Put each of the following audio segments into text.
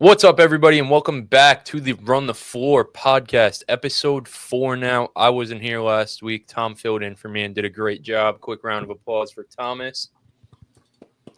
What's up, everybody, and welcome back to the Run the Floor podcast, episode 4 now. I wasn't here last week. Tom filled in for me and did a great job. Quick round of applause for Thomas.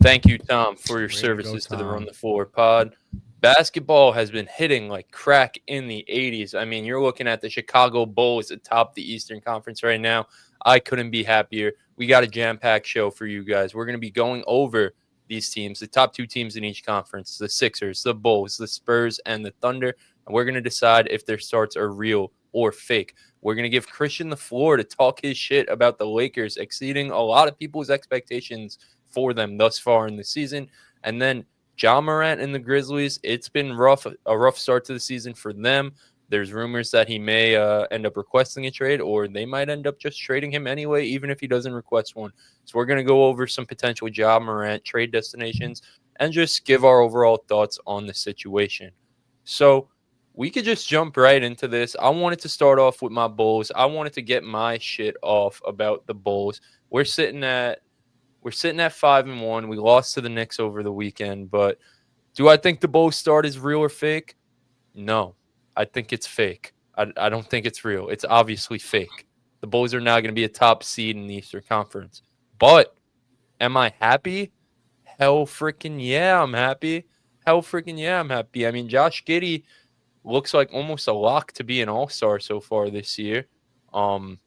Thank you, Tom, for your Way to go, services to the Run Tom. the Floor pod. Basketball has been hitting like crack in the 80s. I mean, you're looking at the Chicago Bulls atop the Eastern Conference right now. I couldn't be happier. We got a jam-packed show for you guys. We're going to be going over these teams, the top two teams in each conference, the Sixers, the Bulls, the Spurs, and the Thunder. And we're going to decide if their starts are real or fake. We're going to give Christian the floor to talk his shit about the Lakers exceeding a lot of people's expectations for them thus far in the season. And then Ja Morant and the Grizzlies, it's been a rough start to the season for them. There's rumors that he may end up requesting a trade, or they might end up just trading him anyway, even if he doesn't request one. So we're going to go over some potential Ja Morant trade destinations and just give our overall thoughts on the situation. So we could just jump right into this. I wanted to start off with my Bulls. I wanted to get my shit off about the Bulls. We're sitting at 5-1. We lost to the Knicks over the weekend, but do I think the Bulls start is real or fake? No, I think it's fake. I don't think it's real. It's obviously fake. The Bulls are now going to be a top seed in the Eastern Conference. But am I happy? Hell freaking yeah, I'm happy. Hell freaking yeah, I'm happy. I mean, Josh Giddey looks like almost a lock to be an all-star so far this year. Matas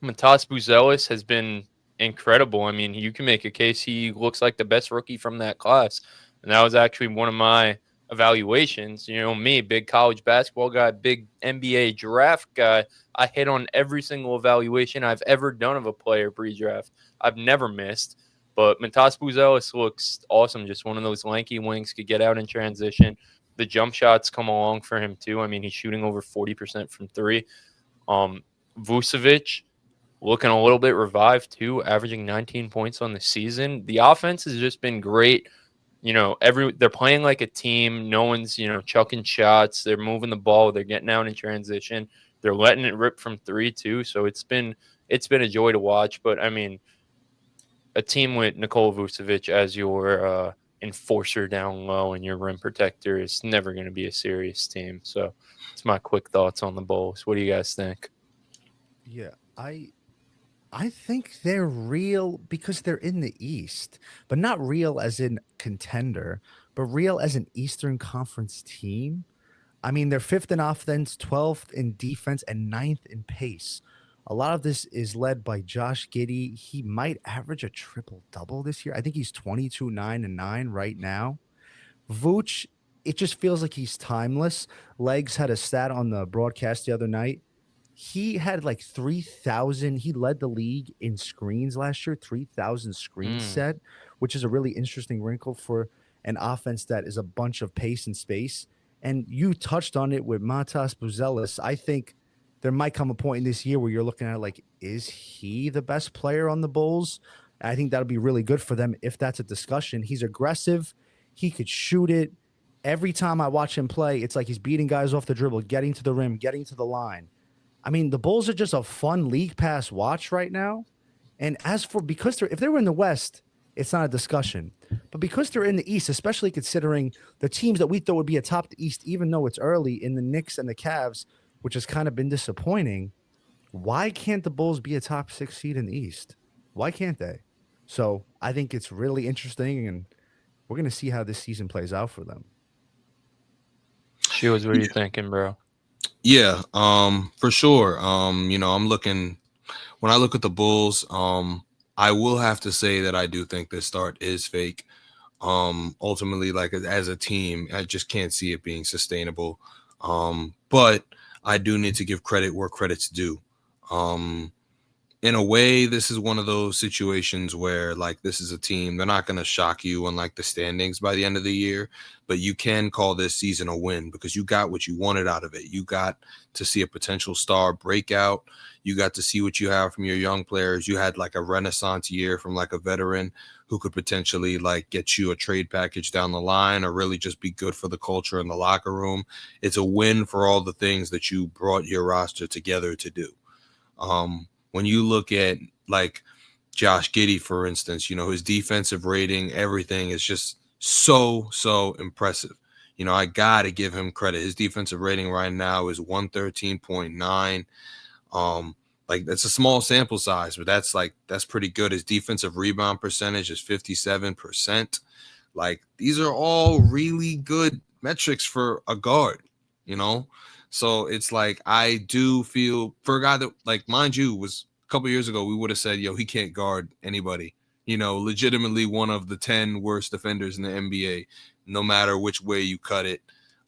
Buzelis has been incredible. I mean, you can make a case he looks like the best rookie from that class. And that was actually one of my evaluations. You know, me, big college basketball guy, big NBA draft guy. I hit on every single evaluation I've ever done of a player pre-draft. I've never missed. But Matas Buzelis looks awesome. Just one of those lanky wings, could get out in transition. The jump shots come along for him, too. I mean, he's shooting over 40% from three. Vucevic, looking a little bit revived too, averaging 19 points on the season. The offense has just been great. You know, they're playing like a team. No one's, chucking shots. They're moving the ball. They're getting out in transition. They're letting it rip from three too. So it's been a joy to watch. But I mean, a team with Nikola Vucevic as your enforcer down low and your rim protector is never going to be a serious team. So it's my quick thoughts on the Bulls. What do you guys think? Yeah, I think they're real because they're in the East, but not real as in contender, but real as an Eastern Conference team. I mean, they're fifth in offense, 12th in defense, and ninth in pace. A lot of this is led by Josh Giddey. He might average a triple double this year. I think he's 22, 9, and 9 right now. Vooch, it just feels like he's timeless. Legs had a stat on the broadcast the other night. He had like 3,000. He led the league in screens last year, 3,000 screens Mm. set, which is a really interesting wrinkle for an offense that is a bunch of pace and space. And you touched on it with Matas Buzelis. I think there might come a point in this year where you're looking at like, is he the best player on the Bulls? I think that'll be really good for them if that's a discussion. He's aggressive. He could shoot it. Every time I watch him play, it's like he's beating guys off the dribble, getting to the rim, getting to the line. I mean, the Bulls are just a fun league pass watch right now. And as for if they were in the West, it's not a discussion. But because they're in the East, especially considering the teams that we thought would be atop the East, even though it's early in the Knicks and the Cavs, which has kind of been disappointing, why can't the Bulls be a top 6 seed in the East? Why can't they? So I think it's really interesting, and we're going to see how this season plays out for them. Shields, what are you thinking, bro? Yeah, for sure. I'm looking when I look at the Bulls, I will have to say that I do think this start is fake. Ultimately, like as a team, I just can't see it being sustainable. But I do need to give credit where credit's due. In a way, this is one of those situations where like this is a team, they're not going to shock you on like the standings by the end of the year, but you can call this season a win because you got what you wanted out of it. You got to see a potential star breakout. You got to see what you have from your young players. You had like a renaissance year from like a veteran who could potentially like get you a trade package down the line or really just be good for the culture in the locker room. It's a win for all the things that you brought your roster together to do. When you look at like Josh Giddey, for instance, his defensive rating, everything is just so impressive. you know, I got to give him credit. His defensive rating right now is 113.9. Like that's a small sample size, but that's pretty good. His defensive rebound percentage is 57%. Like these are all really good metrics for a guard, you know? So it's like I do feel for a guy that, like, mind you, was a couple years ago, we would have said, yo, he can't guard anybody. You know, legitimately one of the 10 worst defenders in the NBA, no matter which way you cut it.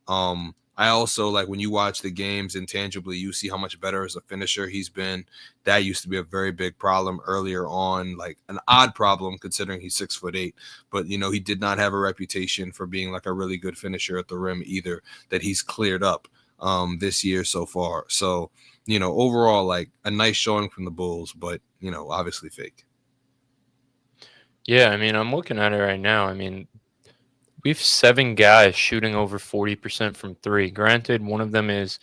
I also, like, when you watch the games intangibly, you see how much better as a finisher he's been. That used to be a very big problem earlier on, like an odd problem considering he's 6'8". But, you know, he did not have a reputation for being like a really good finisher at the rim either, that he's cleared up this year so far. So, you know, overall, like a nice showing from the Bulls, but, you know, obviously fake. Yeah, I mean, I'm looking at it right now. I mean, we have 7 guys shooting over 40% from 3. Granted, one of them is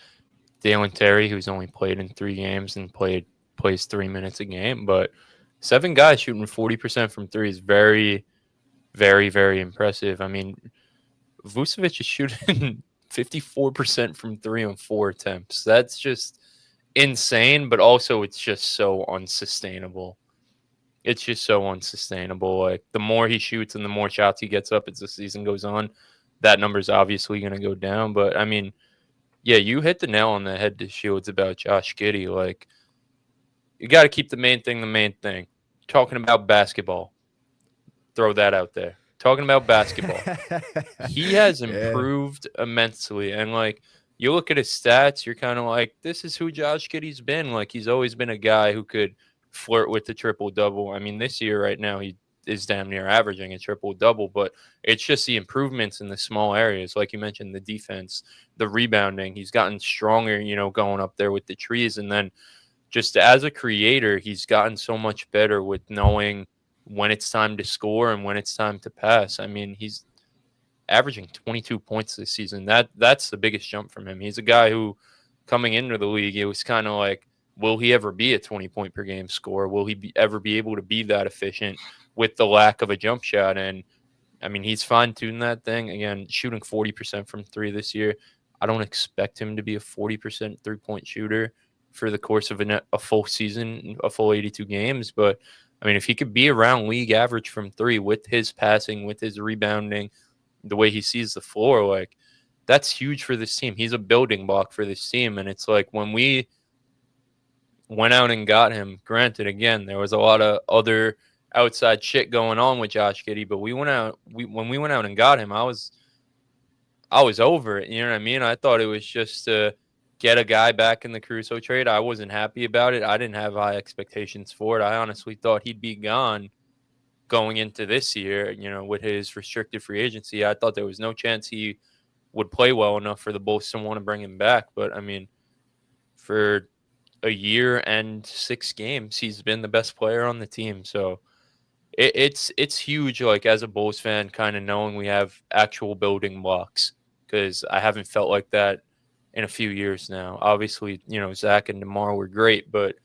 Dalen Terry, who's only played in 3 games and plays 3 minutes a game. But 7 guys shooting 40% from 3 is very, very, very impressive. I mean, Vucevic is shooting 54% from 3 on 4 attempts. That's just insane, but also it's just so unsustainable. It's just so unsustainable. Like the more he shoots and the more shots he gets up as the season goes on, that number's obviously going to go down. But I mean, yeah, you hit the nail on the head to Shields about Josh Giddey. Like you got to keep the main thing the main thing. Talking about basketball, throw that out there. Talking about basketball, he has improved immensely. And like you look at his stats, you're kind of like, this is who Josh Giddey's been. Like he's always been a guy who could flirt with the triple double. I mean, this year right now he is damn near averaging a triple double, but it's just the improvements in the small areas, like you mentioned, the defense, the rebounding. He's gotten stronger, you know, going up there with the trees, and then just as a creator, he's gotten so much better with knowing when it's time to score and when it's time to pass. I mean, he's averaging 22 points this season. That's the biggest jump from him. He's a guy who, coming into the league, it was kind of like, will he ever be a 20-point per game scorer? Will he ever be able to be that efficient with the lack of a jump shot? And I mean, he's fine-tuned that thing. Again, shooting 40% from 3 this year. I don't expect him to be a 40% three-point shooter for the course of a full season, a full 82 games. But, I mean, if he could be around league average from 3 with his passing, with his rebounding, the way he sees the floor, like, that's huge for this team. He's a building block for this team. And it's like when we went out and got him, granted, again, there was a lot of other outside shit going on with Josh Giddey, but when we went out and got him, I was over it. You know what I mean? I thought it was just to get a guy back in the Caruso trade. I wasn't happy about it. I didn't have high expectations for it. I honestly thought he'd be gone going into this year, you know, with his restricted free agency. I thought there was no chance he would play well enough for the Bulls to want to bring him back. But I mean, for a year and 6 games, he's been the best player on the team. So it's huge, like as a Bulls fan, kind of knowing we have actual building blocks, because I haven't felt like that in a few years now. Obviously, you know, Zach and DeMar were great, but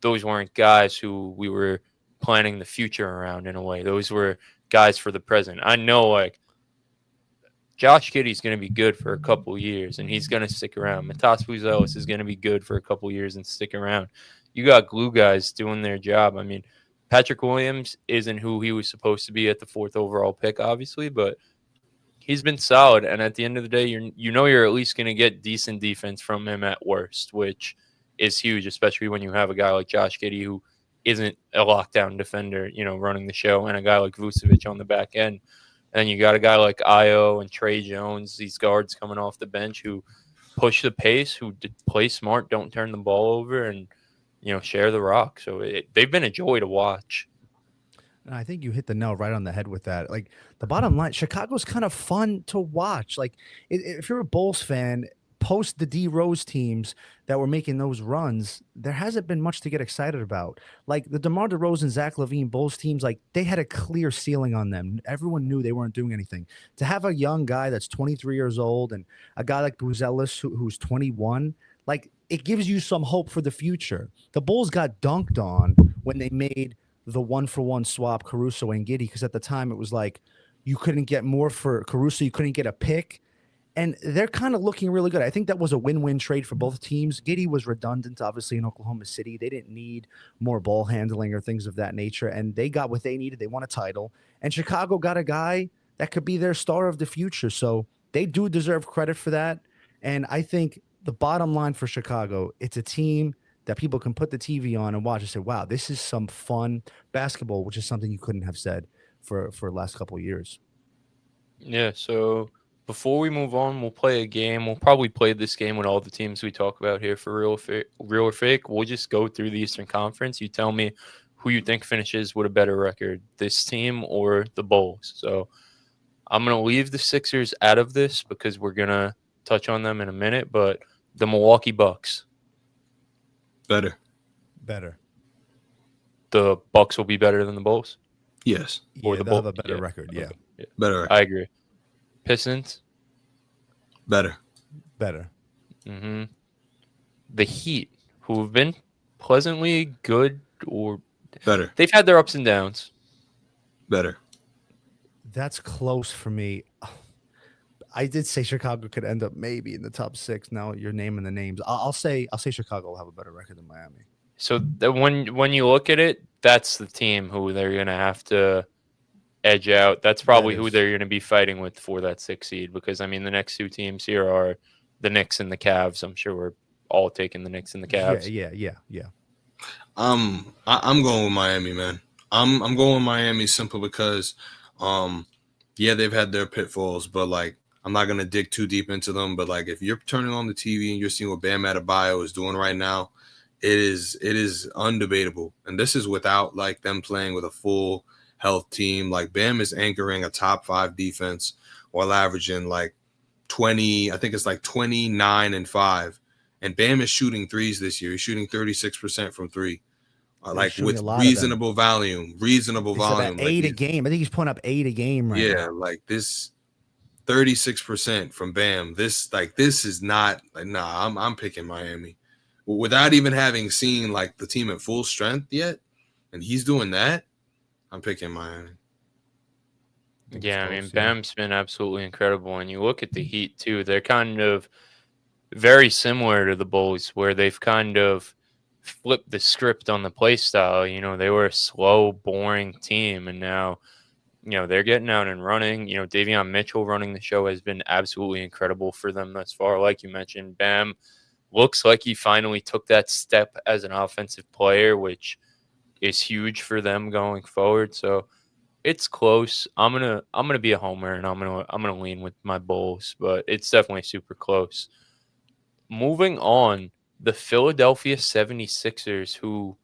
those weren't guys who we were planning the future around in a way. Those were guys for the present. I know, like, Josh Giddey's going to be good for a couple years, and he's going to stick around. Matas Buzelis is going to be good for a couple years and stick around. You got glue guys doing their job. I mean, Patrick Williams isn't who he was supposed to be at the 4th overall pick, obviously, but he's been solid. And at the end of the day, you're at least going to get decent defense from him at worst, which is huge, especially when you have a guy like Josh Giddey who isn't a lockdown defender, you know, running the show, and a guy like Vucevic on the back end. And you got a guy like Io and Trey Jones, these guards coming off the bench who push the pace, who play smart, don't turn the ball over, and, you know, share the rock. So they've been a joy to watch. And I think you hit the nail right on the head with that. Like, the bottom line, Chicago's kind of fun to watch. Like, if you're a Bulls fan, post the D Rose teams that were making those runs, there hasn't been much to get excited about. Like the DeMar DeRozan, Zach LaVine Bulls teams, like they had a clear ceiling on them. Everyone knew they weren't doing anything. To have a young guy that's 23 years old and a guy like Buzelis who's 21, like it gives you some hope for the future. The Bulls got dunked on when they made the 1-for-1 swap Caruso and Giddey, because at the time it was like you couldn't get more for Caruso, you couldn't get a pick. And they're kind of looking really good. I think that was a win-win trade for both teams. Giddey was redundant, obviously, in Oklahoma City. They didn't need more ball handling or things of that nature, and they got what they needed. They won a title. And Chicago got a guy that could be their star of the future. So they do deserve credit for that. And I think the bottom line for Chicago, it's a team that people can put the TV on and watch and say, wow, this is some fun basketball, which is something you couldn't have said for the last couple of years. Yeah, so before we move on, we'll play a game. We'll probably play this game with all the teams we talk about here for real or fake. We'll just go through the Eastern Conference. You tell me who you think finishes with a better record, this team or the Bulls. So I'm going to leave the Sixers out of this because we're going to touch on them in a minute, but the Milwaukee Bucks. Better. The Bucks will be better than the Bulls? Yes. Or Yeah, the they'll have Bulls? a better record, yeah. Yeah. Better. I agree. Pistons? Better. Mm-hmm. The Heat, who have been pleasantly good or Better. they've had their ups and downs. Better. That's close for me. I did say Chicago could end up maybe in the top 6. Now you're naming the names. I'll say Chicago will have a better record than Miami. So when you look at it, that's the team who they're going to have to edge out. That's probably who they're going to be fighting with for that 6 seed because, I mean, the next 2 teams here are the Knicks and the Cavs. I'm sure we're all taking the Knicks and the Cavs. Yeah. I'm going with Miami, man. I'm going with Miami simply because, yeah, they've had their pitfalls, but like I'm not gonna dig too deep into them. But like if you're turning on the TV and you're seeing what Bam Adebayo is doing right now, it is undebatable. And this is without like them playing with a full health team. Like Bam is anchoring a top 5 defense while averaging like 20. I think it's like 29 and 5. And Bam is shooting threes this year. He's shooting 36% from 3. Like with reasonable volume. He's about 8 a game. I think he's putting up 8 a game right now. Yeah, like this 36% from Bam. This is not like I'm picking Miami. Without even having seen like the team at full strength yet, and he's doing that, I'm picking Miami. Yeah, I mean, Bam's been absolutely incredible. And you look at the Heat too, they're kind of very similar to the Bulls, where they've kind of flipped the script on the play style. You know, they were a slow, boring team, and now, you know, they're getting out and running. You know, Davion Mitchell running the show has been absolutely incredible for them thus far. Like you mentioned, Bam looks like he finally took that step as an offensive player, which is huge for them going forward. So it's close. I'm gonna be a homer, and I'm gonna lean with my Bulls, but it's definitely super close. Moving on, the Philadelphia 76ers, who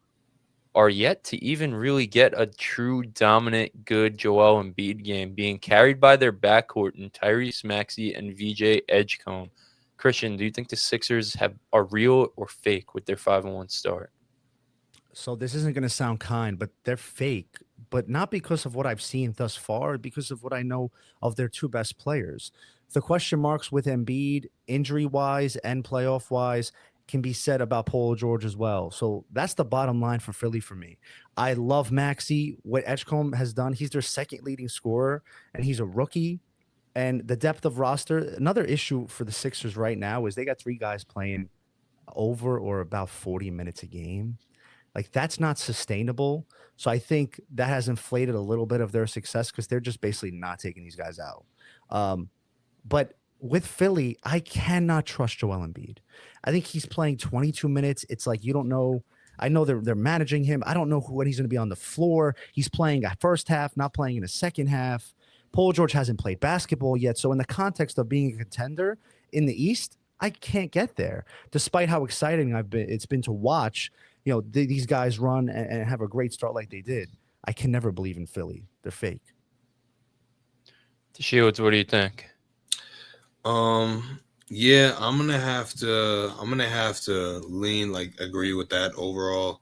are yet to even really get a true dominant, good Joel Embiid game, being carried by their backcourt in Tyrese Maxey and VJ Edgecombe. Christian, do you think the Sixers are real or fake with their 5-1 start? So this isn't going to sound kind, but they're fake, but not because of what I've seen thus far, because of what I know of their 2 best players. The question marks with Embiid, injury-wise and playoff-wise, can be said about Paul George as well. So that's the bottom line for Philly for me. I love Maxey. What Edgecombe has done, he's their 2nd leading scorer, and he's a rookie. And the depth of roster, another issue for the Sixers right now is they got 3 guys playing over or about 40 minutes a game. Like, that's not sustainable. So I think that has inflated a little bit of their success because they're just basically not taking these guys out. But with Philly, I cannot trust Joel Embiid. I think he's playing 22 minutes. It's like you don't know. I know they're managing him. I don't know when he's going to be on the floor. He's playing a first half, not playing in a second half. Paul George hasn't played basketball yet. So in the context of being a contender in the East, I can't get there, despite how exciting it's been to watch. You know, these guys run and have a great start like they did. I can never believe in Philly. They're fake. Shields, what do you think? Yeah, I'm gonna have to lean like agree with that overall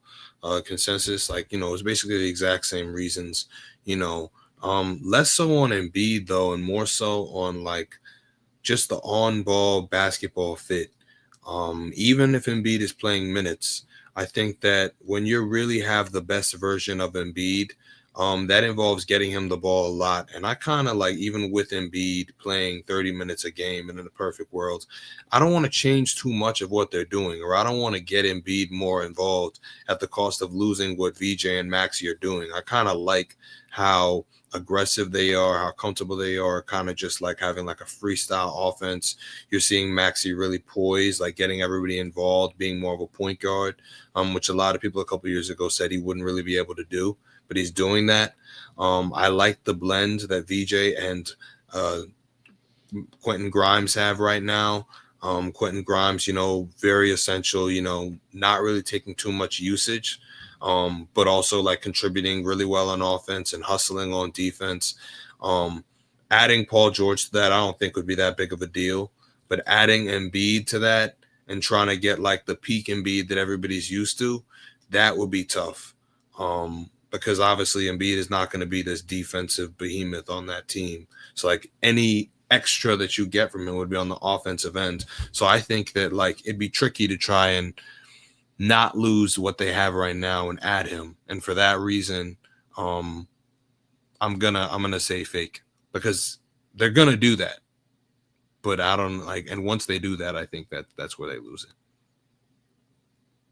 consensus. Like, you know, it's basically the exact same reasons, you know. Less so on Embiid though, and more so on like just the on-ball basketball fit. Even if Embiid is playing minutes, I think that when you really have the best version of Embiid, That involves getting him the ball a lot. And I kind of like, even with Embiid playing 30 minutes a game and in the perfect world, I don't want to change too much of what they're doing, or I don't want to get Embiid more involved at the cost of losing what VJ and Maxey are doing. I kind of like how aggressive they are, how comfortable they are, kind of just like having like a freestyle offense. You're seeing Maxey really poised, like getting everybody involved, being more of a point guard, which a lot of people a couple years ago said he wouldn't really be able to do, but he's doing that. I like the blend that VJ and Quentin Grimes have right now. Quentin Grimes, very essential, not really taking too much usage, but also like contributing really well on offense and hustling on defense. Adding Paul George to that, I don't think would be that big of a deal, but adding Embiid to that and trying to get like the peak Embiid that everybody's used to, that would be tough. Because obviously Embiid is not going to be this defensive behemoth on that team. So like any extra that you get from him would be on the offensive end. So I think that like it'd be tricky to try and not lose what they have right now and add him. And for that reason, I'm gonna say fake, because they're gonna do that. But I don't like, and once they do that, I think that's where they lose it.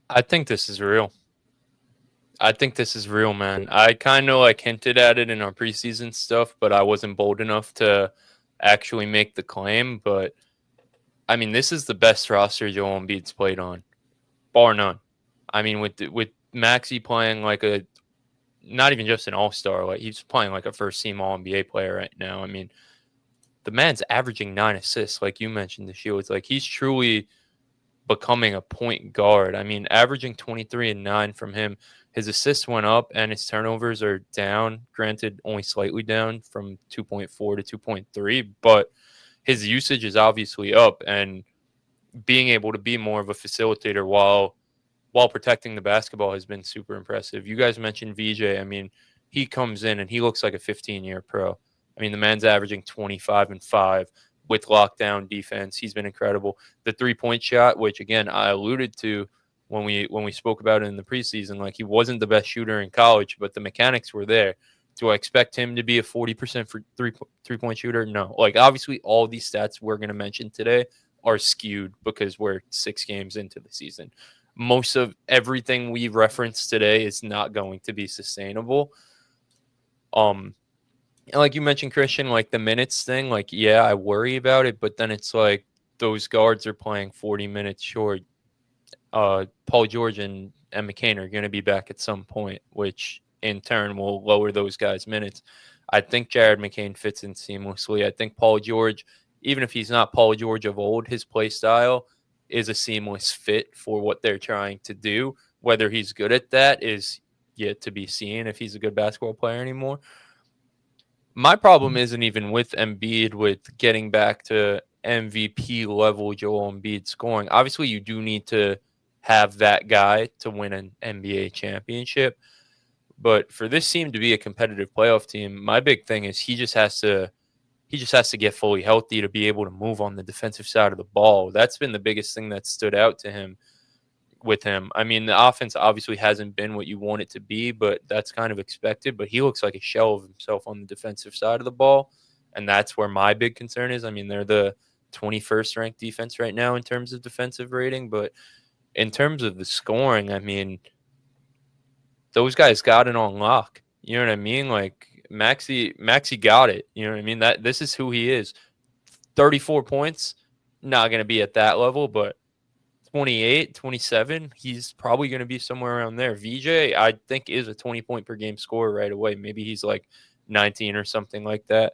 I think this is real. Man. I kind of like hinted at it in our preseason stuff, but I wasn't bold enough to actually make the claim. But I mean, this is the best roster Joel Embiid's played on, bar none. I mean, with Maxey playing like not even just an all-star, like he's playing like a first-team All-NBA player right now. I mean, the man's averaging 9 assists, like you mentioned, the Shield. It's like he's truly becoming a point guard. I mean, averaging 23 and 9 from him. His assists went up and his turnovers are down. Granted, only slightly down from 2.4 to 2.3, but his usage is obviously up, and being able to be more of a facilitator while protecting the basketball has been super impressive. You guys mentioned VJ. I mean, he comes in and he looks like a 15-year pro. I mean, the man's averaging 25 and 5 with lockdown defense. He's been incredible. The 3-point shot, which again I alluded to when we spoke about it in the preseason, like he wasn't the best shooter in college, but the mechanics were there. Do I expect him to be a 40% for three-point shooter? No. Like obviously all these stats we're going to mention today are skewed because we're 6 games into the season. Most of everything we referenced today is not going to be sustainable. And like you mentioned, Christian, like the minutes thing, like, yeah, I worry about it, but then it's like those guards are playing 40 minutes short. Paul George and McCain are going to be back at some point, which in turn will lower those guys' minutes. I think Jared McCain fits in seamlessly. I think Paul George, even if he's not Paul George of old, his play style is a seamless fit for what they're trying to do. Whether he's good at that is yet to be seen, if he's a good basketball player anymore. My problem isn't even with Embiid, with getting back to MVP level Joel Embiid scoring. Obviously, you do need to have that guy to win an NBA championship. But for this team to be a competitive playoff team, my big thing is he just has to get fully healthy to be able to move on the defensive side of the ball. That's been the biggest thing that stood out to him with him. I mean, the offense obviously hasn't been what you want it to be, but that's kind of expected. But he looks like a shell of himself on the defensive side of the ball. And that's where my big concern is. I mean, they're the 21st ranked defense right now in terms of defensive rating. But in terms of the scoring, I mean, those guys got it on lock. You know what I mean? Like Maxey got it. You know what I mean? That this is who he is. 34 points, not going to be at that level, but 28, 27, he's probably going to be somewhere around there. VJ, I think, is a 20-point per game scorer right away. Maybe he's like 19 or something like that.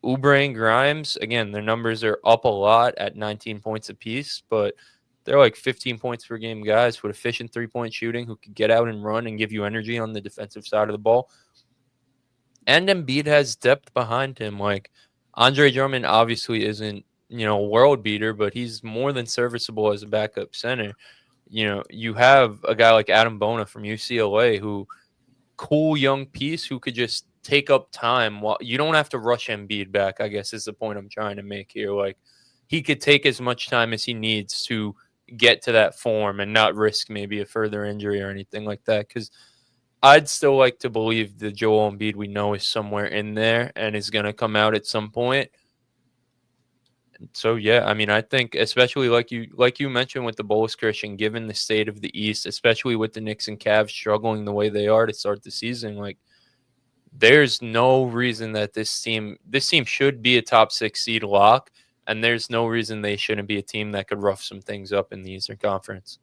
Oubre and Grimes, again, their numbers are up a lot at 19 points apiece, but they're like 15 points per game guys with efficient 3-point shooting who could get out and run and give you energy on the defensive side of the ball. And Embiid has depth behind him. Like Andre Drummond obviously isn't, a world beater, but he's more than serviceable as a backup center. You have a guy like Adam Bona from UCLA, who cool young piece who could just take up time. While you don't have to rush Embiid back, I guess is the point I'm trying to make here. Like he could take as much time as he needs to get to that form and not risk maybe a further injury or anything like that. Because I'd still like to believe the Joel Embiid we know is somewhere in there and is going to come out at some point. So yeah, I mean, I think especially like you mentioned with the Bulls, Christian, given the state of the East, especially with the Knicks and Cavs struggling the way they are to start the season, like there's no reason that this team should be a top 6 seed lock, and there's no reason they shouldn't be a team that could rough some things up in the Eastern Conference.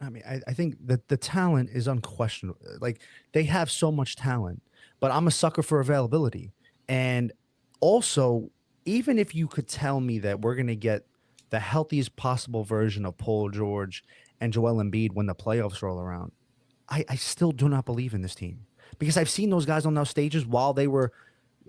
I mean, I think that the talent is unquestionable. Like they have so much talent, but I'm a sucker for availability. And also, even if you could tell me that we're going to get the healthiest possible version of Paul George and Joel Embiid when the playoffs roll around, I still do not believe in this team because I've seen those guys on those stages while they were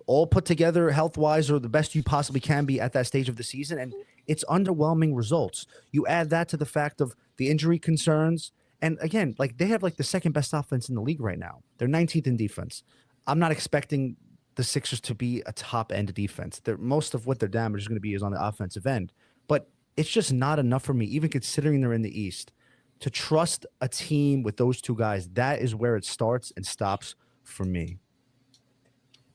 all put together health wise or the best you possibly can be at that stage of the season. And it's underwhelming results. You add that to the fact of the injury concerns. And again, like they have like the second best offense in the league right now. They're 19th in defense. I'm not expecting the Sixers to be a top end defense. Most of what their damage is going to be is on the offensive end. But it's just not enough for me, even considering they're in the East, to trust a team with those two guys. That is where it starts and stops for me.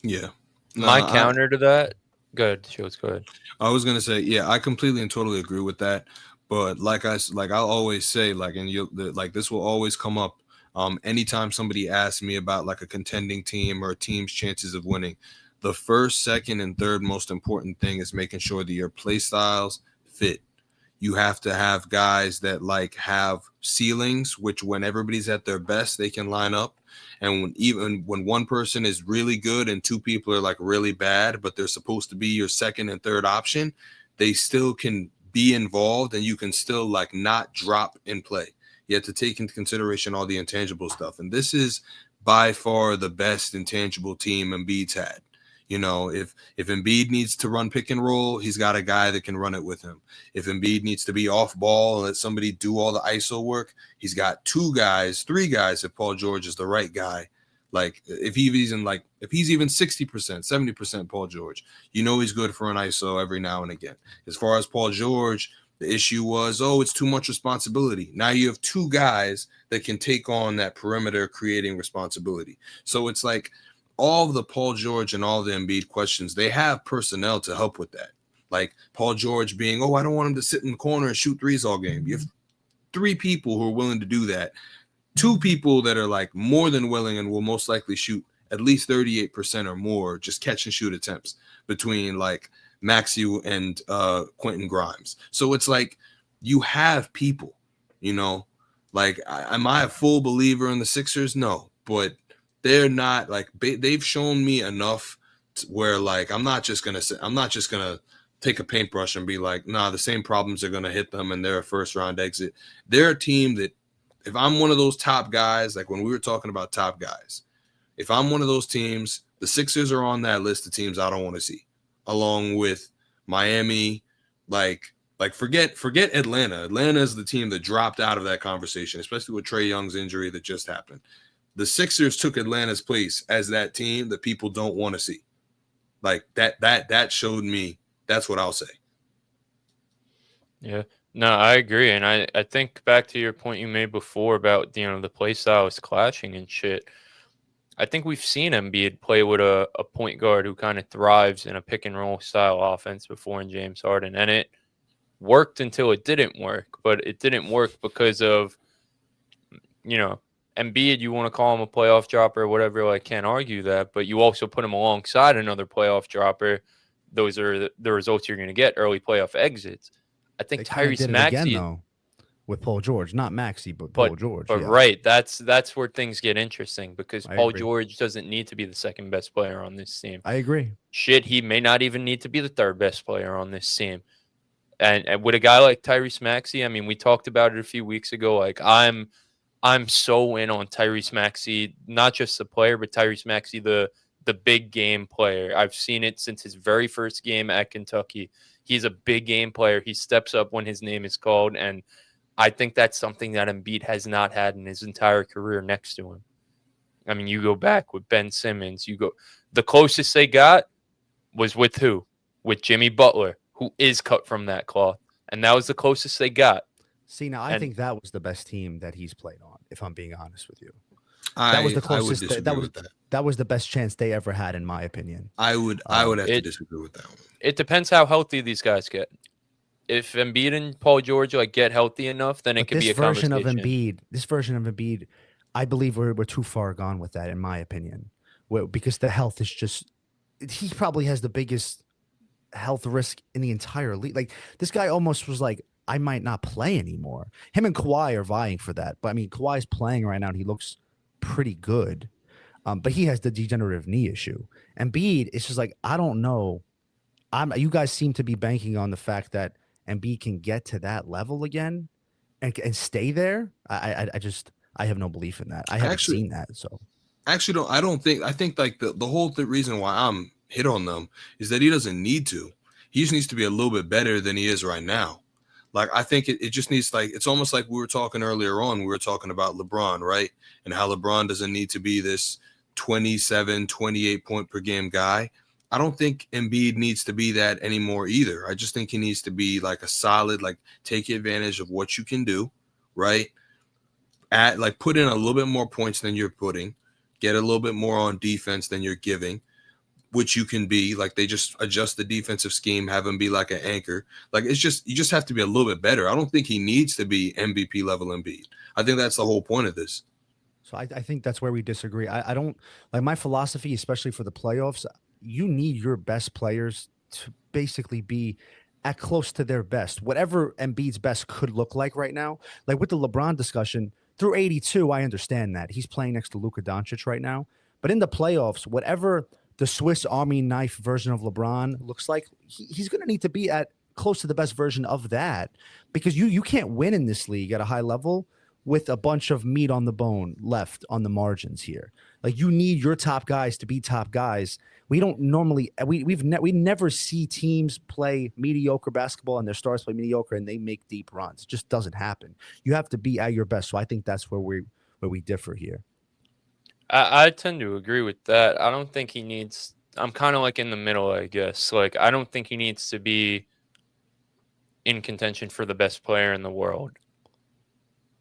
Yeah. My counter to that, go ahead, Shields, go ahead. I was gonna say, yeah, I completely and totally agree with that. But I'll always say, like this will always come up. Anytime somebody asks me about like a contending team or a team's chances of winning, the first, second, and third most important thing is making sure that your play styles fit. You have to have guys that like have ceilings, which when everybody's at their best, they can line up. And when one person is really good and two people are like really bad, but they're supposed to be your second and third option, they still can be involved and you can still like not drop in play. You have to take into consideration all the intangible stuff. And this is by far the best intangible team Embiid's had. You know, if Embiid needs to run pick and roll, he's got a guy that can run it with him. If Embiid needs to be off ball and let somebody do all the ISO work, he's got 2 guys, 3 guys if Paul George is the right guy. Like if he's even 60%, 70% Paul George, you know he's good for an ISO every now and again. As far as Paul George, the issue was, it's too much responsibility. Now you have 2 guys that can take on that perimeter creating responsibility. So it's like all of the Paul George and all the Embiid questions, they have personnel to help with that. Like Paul George being, I don't want him to sit in the corner and shoot threes all game. You have 3 people who are willing to do that. 2 people that are like more than willing and will most likely shoot at least 38% or more just catch and shoot attempts between like Maxey and Quentin Grimes. So it's like you have people, you know, like am I a full believer in the Sixers? No, but they're not like they've shown me enough where like I'm not just gonna take a paintbrush and be like, nah, the same problems are gonna hit them and they're a first round exit. They're a team that if I'm one of those top guys, like when we were talking about top guys, if I'm one of those teams, the Sixers are on that list of teams I don't want to see, along with Miami. Like forget Atlanta. Atlanta is the team that dropped out of that conversation, especially with Trae Young's injury that just happened. The Sixers took Atlanta's place as that team that people don't want to see. Like that showed me. That's what I'll say. Yeah, no, I agree. And I think back to your point you made before about, the play styles clashing and shit. I think we've seen Embiid play with a point guard who kind of thrives in a pick and roll style offense before in James Harden. And it worked until it didn't work. But it didn't work because of, Embiid, you want to call him a playoff dropper or whatever, I can't argue that, but you also put him alongside another playoff dropper. Those are the results you're going to get, early playoff exits. I think Tyrese Maxey again, though, with Paul George, not Maxey, but Paul George. But yeah. Right, that's where things get interesting because I Paul agree. George doesn't need to be the second best player on this team. I agree. Shit, he may not even need to be the third best player on this team. And with a guy like Tyrese Maxey, I mean, we talked about it a few weeks ago. Like I'm so in on Tyrese Maxey, not just the player, but Tyrese Maxey, the big game player. I've seen it since his very first game at Kentucky. He's a big game player. He steps up when his name is called, and I think that's something that Embiid has not had in his entire career next to him. I mean, you go back with Ben Simmons. The closest they got was with who? With Jimmy Butler, who is cut from that cloth, and that was the closest they got. See, now I think that was the best team that he's played on, if I'm being honest with you. That was the I would closest. disagree with that. That was the best chance they ever had, in my opinion. I would have to disagree with that one. It depends how healthy these guys get. If Embiid and Paul George like get healthy enough, then it But could be a conversation. This version of Embiid, I believe we're too far gone with that, in my opinion. Because the health is just, he probably has the biggest health risk in the entire league. Like, this guy almost was like, I might not play anymore. Him and Kawhi are vying for that. But I mean, Kawhi's playing right now and he looks pretty good. But he has the degenerative knee issue. Embiid, it's just like, I don't know. You guys seem to be banking on the fact that Embiid can get to that level again and stay there. I have no belief in that. I haven't seen that. So I think like the whole reason why I'm hit on them is that he doesn't need to. He just needs to be a little bit better than he is right now. Like, I think it just needs, like, it's almost like we were talking earlier on. We were talking about LeBron, right? And how LeBron doesn't need to be this 27, 28 point per game guy. I don't think Embiid needs to be that anymore either. I just think he needs to be like a solid, like, take advantage of what you can do, right? Put in a little bit more points than you're putting, get a little bit more on defense than you're giving, which you can be. Like, they just adjust the defensive scheme, have him be like an anchor. Like, it's just, you just have to be a little bit better. I don't think he needs to be MVP level Embiid. I think that's the whole point of this. So I think that's where we disagree. I don't like my philosophy, especially for the playoffs. You need your best players to basically be at close to their best, whatever Embiid's best could look like right now. Like with the LeBron discussion, through 82, I understand that he's playing next to Luka Doncic right now. But in the playoffs, whatever the Swiss Army knife version of LeBron looks like, he's going to need to be at close to the best version of that, because you can't win in this league at a high level with a bunch of meat on the bone left on the margins here. Like, you need your top guys to be top guys. We don't normally we never see teams play mediocre basketball and their stars play mediocre and they make deep runs. It just doesn't happen. You have to be at your best. So I think that's where we differ here. I tend to agree with that. I don't think he needs. I'm kind of like in the middle, I guess. Like, I don't think he needs to be in contention for the best player in the world.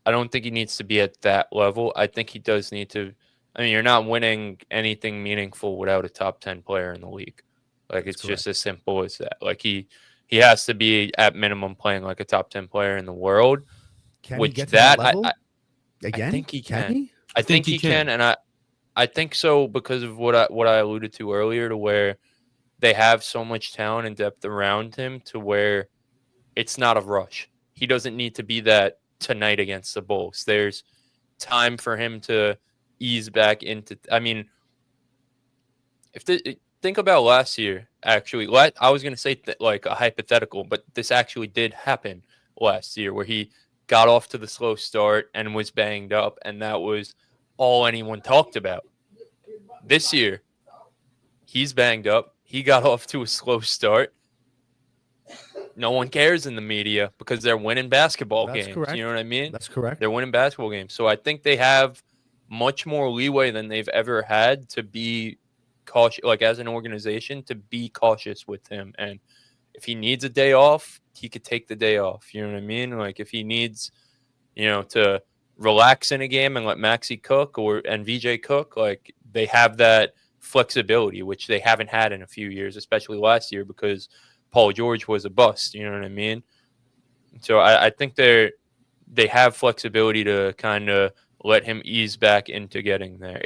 I don't think he needs to be at that level. I think he does need to. I mean, you're not winning anything meaningful without a top 10 player in the league. Like, it's just as simple as that. Like, he has to be at minimum playing like a top 10 player in the world. Can he get to that level? Again? I think he can. Can he? I think he can, and I think so because of what I alluded to earlier, to where they have so much talent and depth around him to where it's not a rush. He doesn't need to be that tonight against the Bulls. There's time for him to ease back into. I mean, think about last year. Actually, I was gonna say like a hypothetical, but this actually did happen last year, where he got off to the slow start and was banged up, and that was all anyone talked about. This year, he's banged up. He got off to a slow start. No one cares in the media because they're winning basketball games. Correct. You know what I mean? That's correct. They're winning basketball games. So I think they have much more leeway than they've ever had to be cautious, like as an organization, to be cautious with him. And if he needs a day off, he could take the day off. You know what I mean? Like, if he needs, to relax in a game and let Maxey cook and VJ cook, like, they have that flexibility, which they haven't had in a few years, especially last year because Paul George was a bust. You know what I mean? So I think they have flexibility to kind of let him ease back into getting there.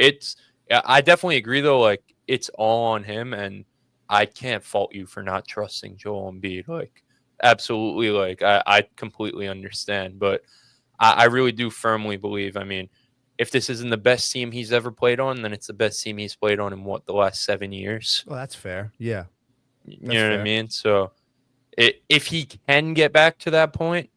I definitely agree though. Like, it's all on him, and I can't fault you for not trusting Joel Embiid. Like, absolutely. Like, I completely understand, but I really do firmly believe, I mean, if this isn't the best team he's ever played on, then it's the best team he's played on in the last 7 years. Well, that's fair. Yeah. You know what I mean? So if he can get back to that point,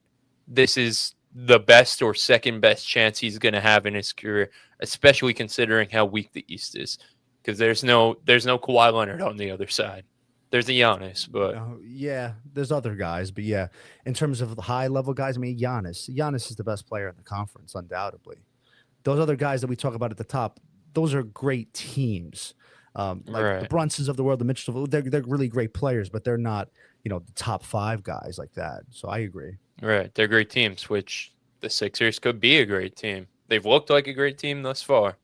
this is the best or second best chance he's going to have in his career, especially considering how weak the East is. Because there's no Kawhi Leonard on the other side. There's a Giannis, but yeah, there's other guys, but yeah, in terms of the high level guys, I mean, Giannis is the best player in the conference, undoubtedly. Those other guys that we talk about at the top, those are great teams. Like the Brunsons of the world, the Mitchells, they're really great players, but they're not, the top 5 guys like that. So I agree. Right, they're great teams, which the Sixers could be a great team. They've looked like a great team thus far.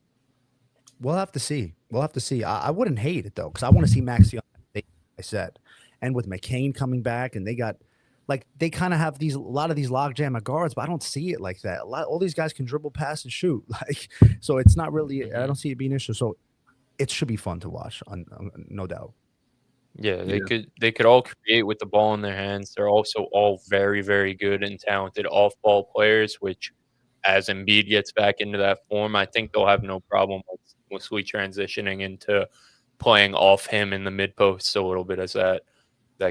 We'll have to see. We'll have to see. I wouldn't hate it though, because I want to see Maxey. I said, and with McCain coming back, and they got like they kind of have a lot of these logjam at guards, but I don't see it like that. All these guys can dribble, pass, and shoot. Like, so it's not really. I don't see it being an issue. So it should be fun to watch, no doubt. Yeah, they could all create with the ball in their hands. They're also all very, very good and talented off-ball players, which as Embiid gets back into that form, I think they'll have no problem with Sweet transitioning into playing off him in the mid post a little bit as that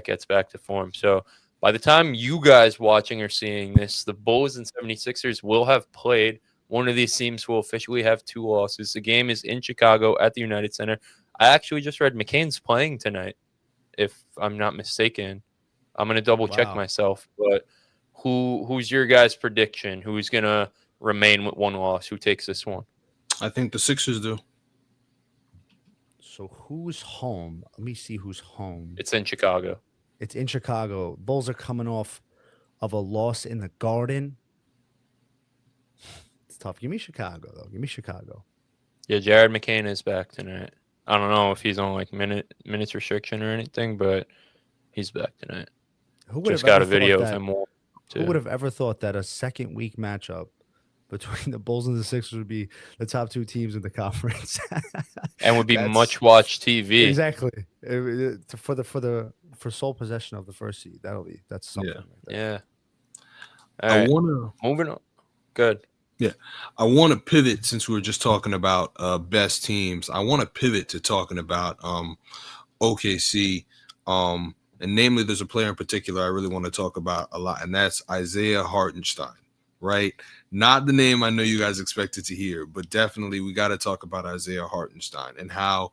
gets back to form. So by the time you guys watching or seeing this, the Bulls and 76ers will have played. One of these teams will officially have 2 losses. The game is in Chicago at the United Center. I actually just read McCain's playing tonight, if I'm not mistaken. I'm gonna double check myself, but who's your guys' prediction? Who's gonna remain with 1 loss? Who takes this one? I think the Sixers do. So who's home? Let me see who's home. It's in Chicago. It's in Chicago. Bulls are coming off of a loss in the Garden. It's tough. Give me Chicago, though. Give me Chicago. Yeah, Jared McCain is back tonight. I don't know if he's on like minutes restriction or anything, but he's back tonight. Who would just have got ever a video thought of that- him. Who would have ever thought that a second week matchup between the Bulls and the Sixers would be the top 2 teams in the conference, and would be much watched TV? Exactly. For sole possession of the first seed. That's something. Yeah. Right there. Yeah. I Right. wanna Moving on. Good. Yeah, I want to pivot since we were just talking about best teams. I want to pivot to talking about OKC, and namely, there's a player in particular I really want to talk about a lot, and that's Isaiah Hartenstein. Right? Not the name I know you guys expected to hear, but definitely we got to talk about Isaiah Hartenstein and how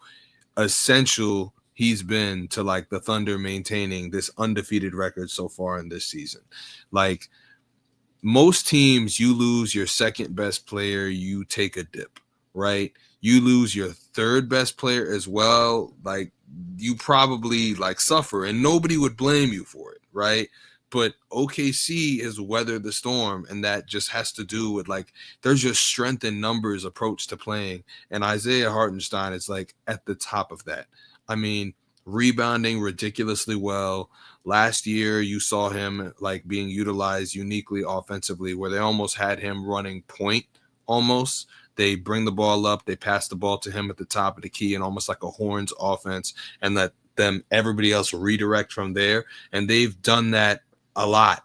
essential he's been to like the Thunder maintaining this undefeated record so far in this season. Like, most teams, you lose your second best player, you take a dip, right? You lose your third best player as well, like you probably like suffer and nobody would blame you for it, right? But OKC has weathered the storm, and that just has to do with like there's just strength in numbers approach to playing, and Isaiah Hartenstein is like at the top of that. I mean, rebounding ridiculously well. Last year, you saw him like being utilized uniquely offensively, where they almost had him running point almost. They bring the ball up, they pass the ball to him at the top of the key, and almost like a Horns offense, and let everybody else redirect from there. And they've done that a lot,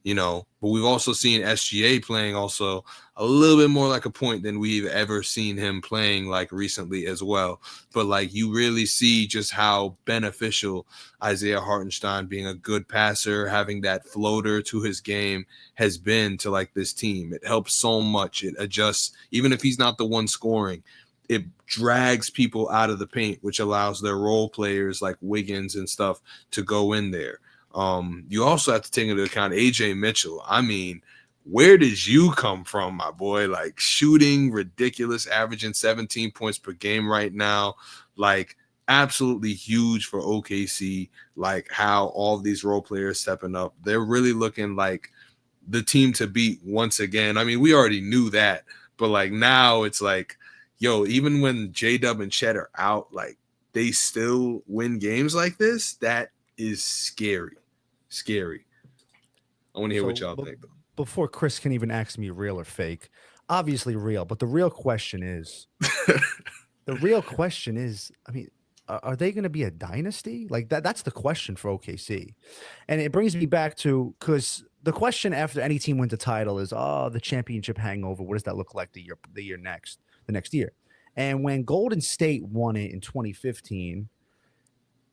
but we've also seen SGA playing also a little bit more like a point than we've ever seen him playing like recently as well. But like you really see just how beneficial Isaiah Hartenstein being a good passer, having that floater to his game has been to like this team. It helps so much. It adjusts, even if he's not the one scoring, it drags people out of the paint, which allows their role players like Wiggins and stuff to go in there. You also have to take into account AJ Mitchell. I mean, where did you come from, my boy? Like shooting ridiculous, averaging 17 points per game right now. Like absolutely huge for OKC. Like how all these role players stepping up. They're really looking like the team to beat once again. I mean, we already knew that, but like now it's like, yo, even when J-Dub and Chet are out, like they still win games like this. That is scary. I want to hear what y'all think. Before Chris can even ask me real or fake, obviously real, but the real question is, I mean, are they going to be a dynasty? Like that's the question for OKC. And it brings me back to, because the question after any team wins a title is, the championship hangover. What does that look like the next year? And when Golden State won it in 2015,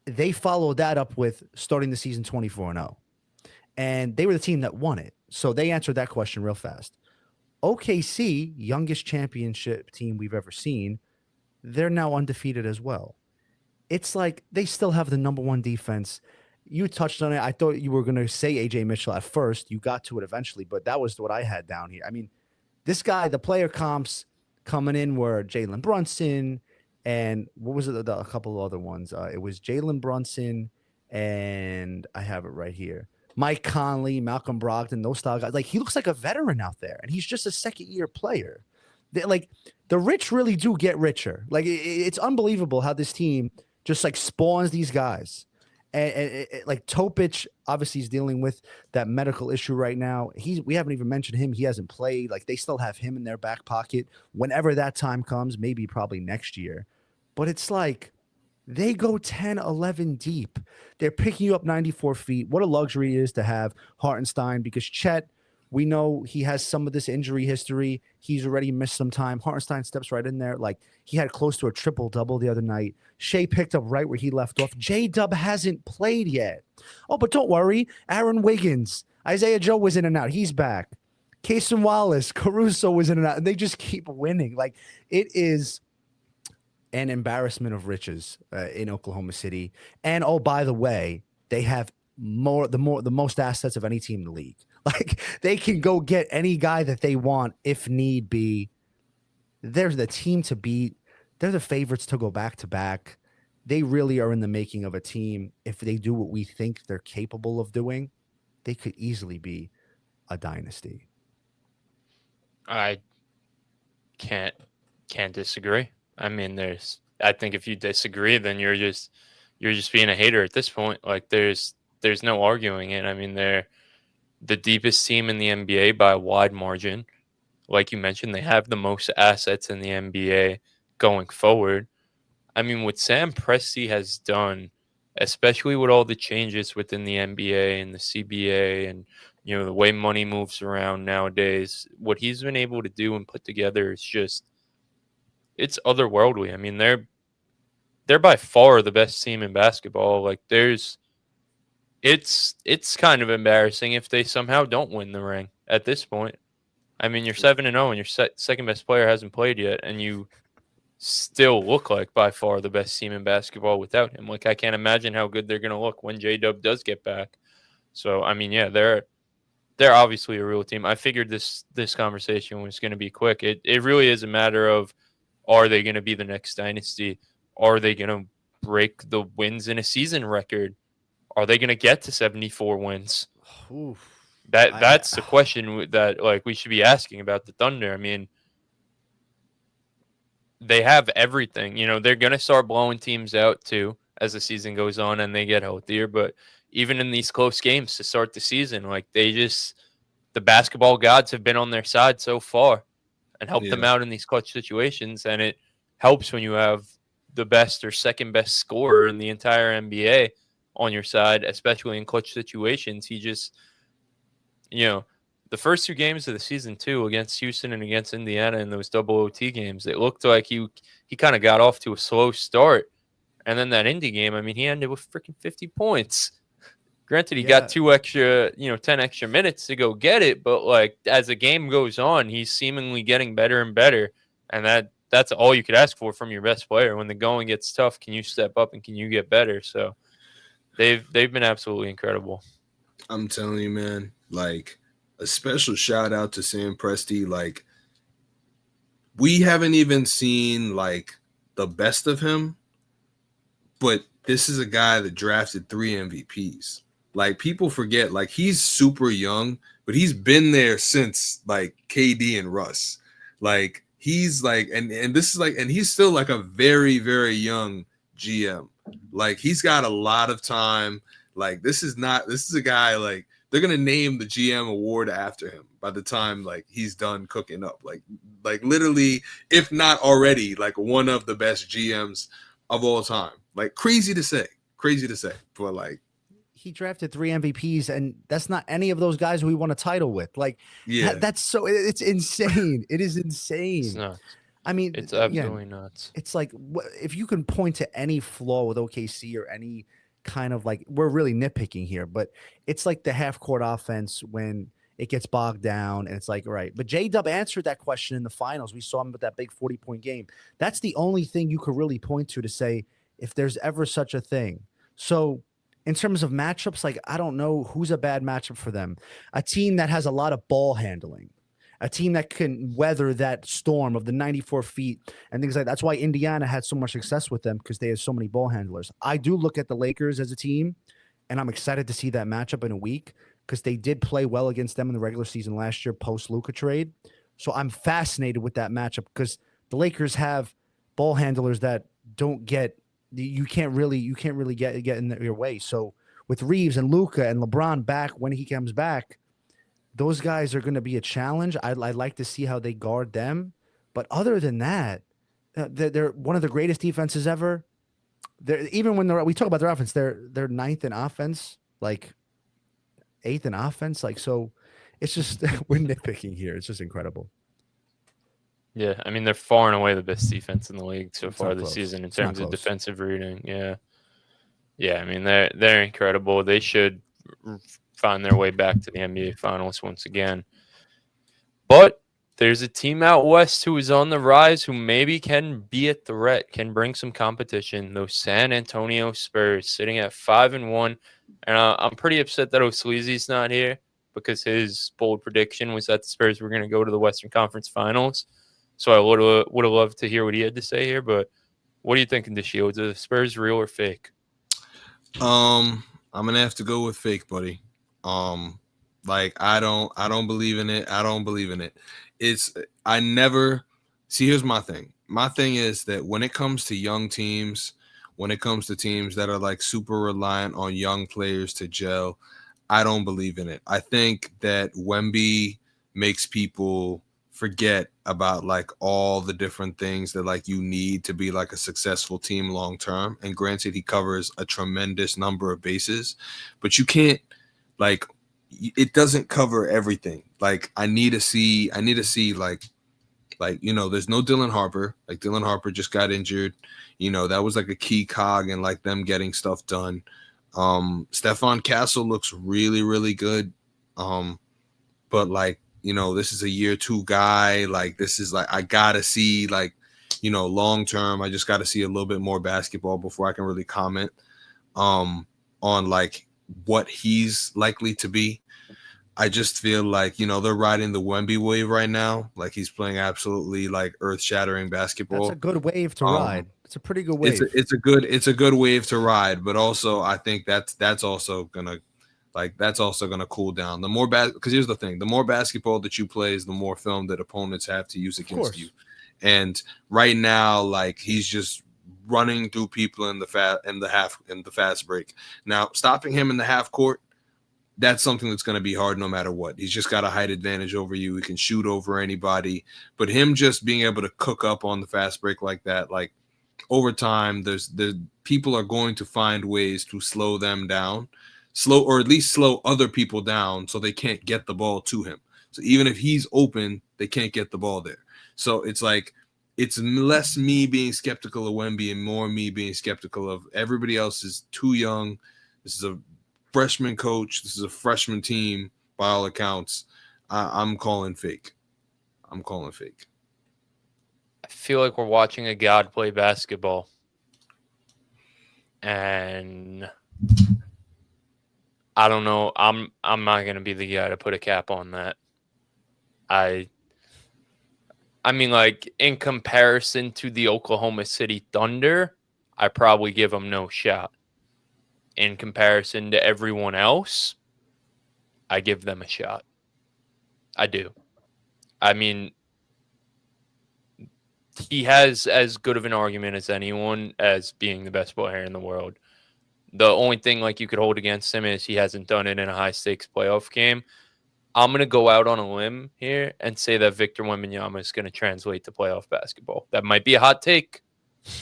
they followed that up with starting the season 24-0. And they were the team that won it. So they answered that question real fast. OKC, youngest championship team we've ever seen, they're now undefeated as well. It's like they still have the number 1 defense. You touched on it. I thought you were going to say AJ Mitchell at first. You got to it eventually, but that was what I had down here. I mean, this guy, the player comps coming in were Jalen Brunson and what was it? A couple of other ones. It was Jalen Brunson and I have it right here. Mike Conley, Malcolm Brogdon, those style guys. Like he looks like a veteran out there, and he's just a second-year player. Like the rich really do get richer. Like it's unbelievable how this team just like spawns these guys. And like Topic, obviously, he's dealing with that medical issue right now. We haven't even mentioned him. He hasn't played. Like they still have him in their back pocket whenever that time comes. Maybe probably next year. But it's like they go 10, 11 deep. They're picking you up 94 feet. What a luxury it is to have Hartenstein, because Chet, we know he has some of this injury history. He's already missed some time. Hartenstein steps right in there. Like he had close to a triple-double the other night. Shea picked up right where he left off. J-Dub hasn't played yet. Oh, but don't worry. Aaron Wiggins, Isaiah Joe was in and out. He's back. Cason Wallace, Caruso was in and out. And they just keep winning. Like it is an embarrassment of riches in Oklahoma City. And oh, by the way, they have the most assets of any team in the league. Like they can go get any guy that they want if need be. They're the team to beat. They're the favorites to go back to back. They really are in the making of a team. If they do what we think they're capable of doing, they could easily be a dynasty. I can't disagree. I mean, I think if you disagree, then you're just being a hater at this point. Like there's no arguing it. I mean, they're the deepest team in the NBA by a wide margin. Like you mentioned, they have the most assets in the NBA going forward. I mean, what Sam Presti has done, especially with all the changes within the NBA and the CBA and, you know, the way money moves around nowadays, what he's been able to do and put together is just, it's otherworldly. I mean, they're by far the best team in basketball. Like it's kind of embarrassing if they somehow don't win the ring at this point. I mean, you're 7-0 and your second best player hasn't played yet, and you still look like by far the best team in basketball without him. Like I can't imagine how good they're going to look when J-Dub does get back. So I mean, yeah, they're obviously a real team. I figured this conversation was going to be quick. It really is a matter of, are they going to be the next dynasty? Are they going to break the wins in a season record? Are they going to get to 74 wins? Oof. That's the question that like we should be asking about the Thunder. I mean, they have everything. You know, they're going to start blowing teams out too as the season goes on and they get healthier. But even in these close games to start the season, like the basketball gods have been on their side so far and helped them out in these clutch situations. And it helps when you have the best or second best scorer in the entire NBA on your side, especially in clutch situations. He just, you know, the first two games of the season too, against Houston and against Indiana in those double OT games, it looked like he kind of got off to a slow start. And then that Indy game, I mean, he ended with freaking 50 points. Granted, he got 10 extra minutes to go get it, but like as the game goes on, he's seemingly getting better and better. And that's all you could ask for from your best player. When the going gets tough, can you step up and can you get better? So they've been absolutely incredible. I'm telling you, man, like a special shout out to Sam Presti. Like we haven't even seen like the best of him, but this is a guy that drafted 3 MVPs. Like people forget, like he's super young, but he's been there since like KD and Russ. Like he's like, and this is like, and he's still like a very, very young GM. Like he's got a lot of time. Like this is a guy like they're gonna name the GM award after him by the time like he's done cooking up. Like literally, if not already, like one of the best GMs of all time. Like crazy to say, but like he drafted 3 MVPs, and that's not any of those guys who he won a title with. Like, that's so it's insane. It is insane. It's nuts. I mean, it's absolutely nuts. It's like if you can point to any flaw with OKC or any kind of like, we're really nitpicking here, but it's like the half court offense when it gets bogged down and it's like, all right. But J-Dub answered that question in the finals. We saw him with that big 40-point game. That's the only thing you could really point to say if there's ever such a thing. So in terms of matchups, like I don't know who's a bad matchup for them. A team that has a lot of ball handling, a team that can weather that storm of the 94 feet and things like that. That's why Indiana had so much success with them, because they have so many ball handlers. I do look at the Lakers as a team, and I'm excited to see that matchup in a week because they did play well against them in the regular season last year post-Luka trade. So I'm fascinated with that matchup because the Lakers have ball handlers that don't get you can't really get in your way. So with Reeves and Luka and LeBron back when he comes back, those guys are going to be a challenge. I'd like to see how they guard them. But other than that, they're one of the greatest defenses ever. Even when we talk about their offense, they're ninth in offense, like eighth in offense. Like, so it's just we're nitpicking here. It's just incredible. Yeah, I mean, they're far and away the best defense in the league so far this close. season in It's not terms of close. defensive rating. Yeah. Yeah, I mean, they're incredible. They should find their way back to the NBA Finals once again. But there's a team out west who is on the rise who maybe can be a threat, can bring some competition. Those San Antonio Spurs sitting at 5-1. And I'm pretty upset that O'Sleazy's not here because his bold prediction was that the Spurs were going to go to the Western Conference Finals. So I would have loved to hear what he had to say here. But what are you thinking, DeShields? Are the Spurs real or fake? I'm gonna have to go with fake, buddy. Like I don't believe in it. I don't believe in it. I never see. Here's my thing. My thing is that when it comes to young teams, when it comes to teams that are like super reliant on young players to gel, I don't believe in it. I think that Wemby makes people forget about like all the different things that like you need to be like a successful team long term. And granted, he covers a tremendous number of bases, but you can't like it doesn't cover everything. Like I need to see like there's no Dylan Harper. Like Dylan Harper just got injured. That was like a key cog in like them getting stuff done. Stephon Castle looks really, really good. But like, this is a year 2 guy. Like this is like I gotta see like, long term. I just gotta see a little bit more basketball before I can really comment on like what he's likely to be. I just feel like, they're riding the Wemby wave right now. Like he's playing absolutely like earth-shattering basketball. That's a good wave to ride. It's a pretty good wave. It's a good wave to ride, but also I think that's also gonna cool down. The more because here's the thing: the more basketball that you play is the more film that opponents have to use against you. And right now, like he's just running through people in the fast break. Now, stopping him in the half court, that's something that's going to be hard no matter what. He's just got a height advantage over you. He can shoot over anybody. But him just being able to cook up on the fast break like that, like over time, the people are going to find ways to slow them down, or at least slow other people down so they can't get the ball to him. So even if he's open, they can't get the ball there. So it's like it's less me being skeptical of Wemby and more me being skeptical of everybody else is too young. This is a freshman coach. This is a freshman team by all accounts. I'm calling fake. I feel like we're watching a god play basketball. And I don't know. I'm not going to be the guy to put a cap on that. I mean, like, in comparison to the Oklahoma City Thunder, I probably give them no shot. In comparison to everyone else, I give them a shot. I do. I mean, he has as good of an argument as anyone as being the best player in the world. The only thing like you could hold against him is he hasn't done it in a high-stakes playoff game. I'm going to go out on a limb here and say that Victor Wembanyama is going to translate to playoff basketball. That might be a hot take,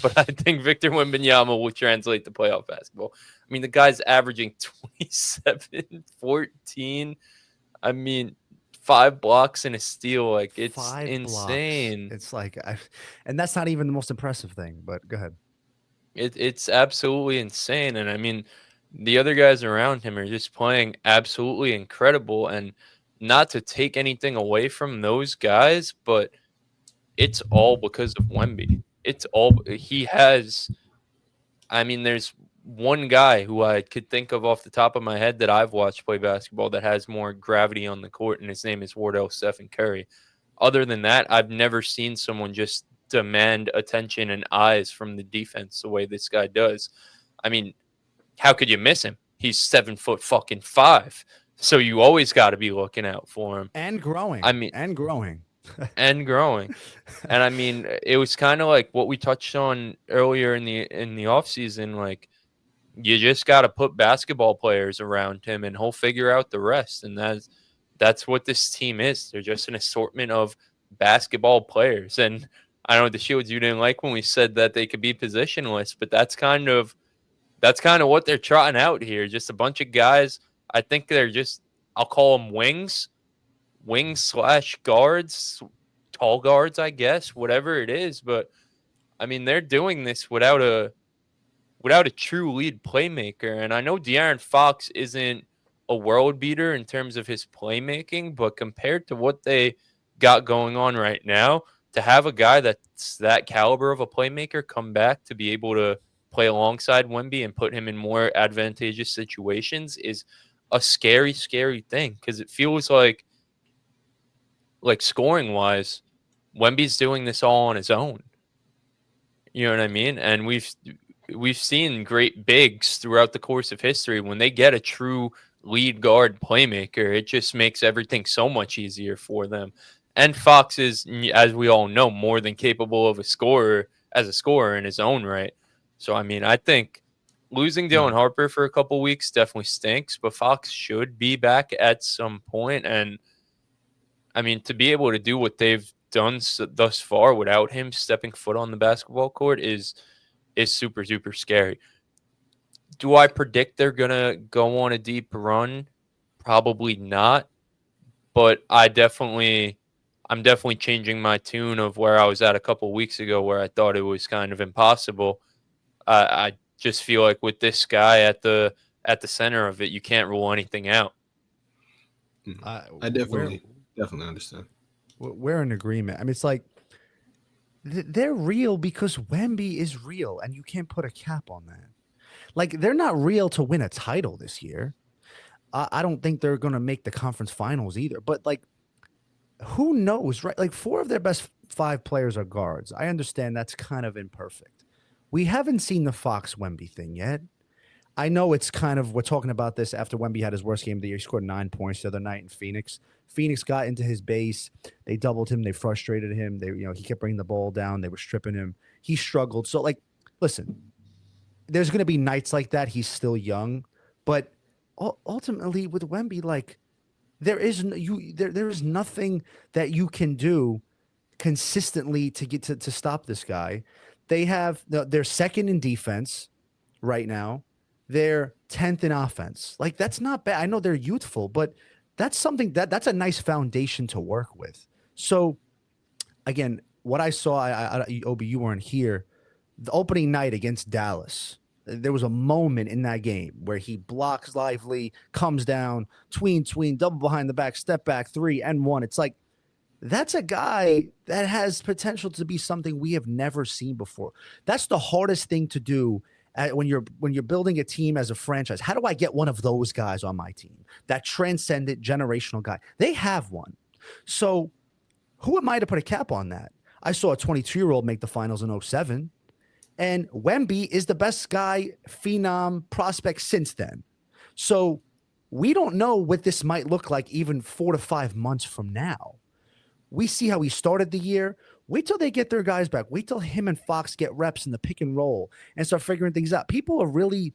but I think Victor Wembanyama will translate to playoff basketball. I mean, the guy's averaging 27, 14. I mean, 5 blocks and a steal. Like, it's 5 insane. Blocks. It's like, and that's not even the most impressive thing, but go ahead. It's absolutely insane. And I mean, the other guys around him are just playing absolutely incredible. And not to take anything away from those guys, but it's all because of Wemby. It's all he has. I mean, there's one guy who I could think of off the top of my head that I've watched play basketball that has more gravity on the court, and his name is Wardell Stephen Curry. Other than that, I've never seen someone just demand attention and eyes from the defense the way this guy does. I mean, how could you miss him? He's 7'5". So you always got to be looking out for him. And growing. I mean, and growing. and growing. And I mean, it was kind of like what we touched on earlier in the offseason. Like, you just got to put basketball players around him, and he'll figure out the rest. And that's what this team is. They're just an assortment of basketball players. And I know the Shields, you didn't like when we said that they could be positionless, but that's kind of what they're trotting out here. Just a bunch of guys. I think they're just, I'll call them wings / guards, tall guards, I guess, whatever it is. But I mean, they're doing this without a true lead playmaker. And I know De'Aaron Fox isn't a world beater in terms of his playmaking, but compared to what they got going on right now, to have a guy that's that caliber of a playmaker come back to be able to play alongside Wemby and put him in more advantageous situations is a scary, scary thing, because it feels like scoring wise, Wemby's doing this all on his own. You know what I mean? And we've seen great bigs throughout the course of history. When they get a true lead guard playmaker, it just makes everything so much easier for them. And Fox is, as we all know, more than capable of a scorer in his own right. So I mean, I think losing Dylan Harper for a couple weeks definitely stinks, but Fox should be back at some point. And I mean, to be able to do what they've done thus far without him stepping foot on the basketball court is super, super scary. Do I predict they're going to go on a deep run? Probably not. But I'm definitely changing my tune of where I was at a couple weeks ago, where I thought it was kind of impossible. I just feel like with this guy at the center of it, you can't rule anything out. I definitely understand. We're in agreement. I mean, it's like they're real because Wemby is real, and you can't put a cap on that. Like, they're not real to win a title this year. I don't think they're going to make the conference finals either. But, like, who knows, right? Like, 4 of their best 5 players are guards. I understand that's kind of imperfect. We haven't seen the Fox Wemby thing yet. I know it's kind of, we're talking about this after Wemby had his worst game of the year. He scored 9 points the other night in Phoenix. Phoenix got into his base. They doubled him. They frustrated him. He kept bringing the ball down. They were stripping him. He struggled. So, like, listen, there's going to be nights like that. He's still young, but ultimately with Wemby, like, there is nothing that you can do consistently to get to stop this guy. They're second in defense right now. They're 10th in offense. Like, that's not bad. I know they're youthful, but that's something that's a nice foundation to work with. So, again, what I saw, Obi, you weren't here. The opening night against Dallas, there was a moment in that game where he blocks Lively, comes down, tween, double behind the back, step back, 3 and 1. It's like, that's a guy that has potential to be something we have never seen before. That's the hardest thing to do when you're building a team as a franchise. How do I get one of those guys on my team? That transcendent generational guy. They have one. So who am I to put a cap on that? I saw a 22-year-old make the finals in 2007, and Wemby is the best guy, phenom prospect since then. So we don't know what this might look like even 4 to 5 months from now. We see how he started the year. Wait till they get their guys back. Wait till him and Fox get reps in the pick and roll and start figuring things out. People are really,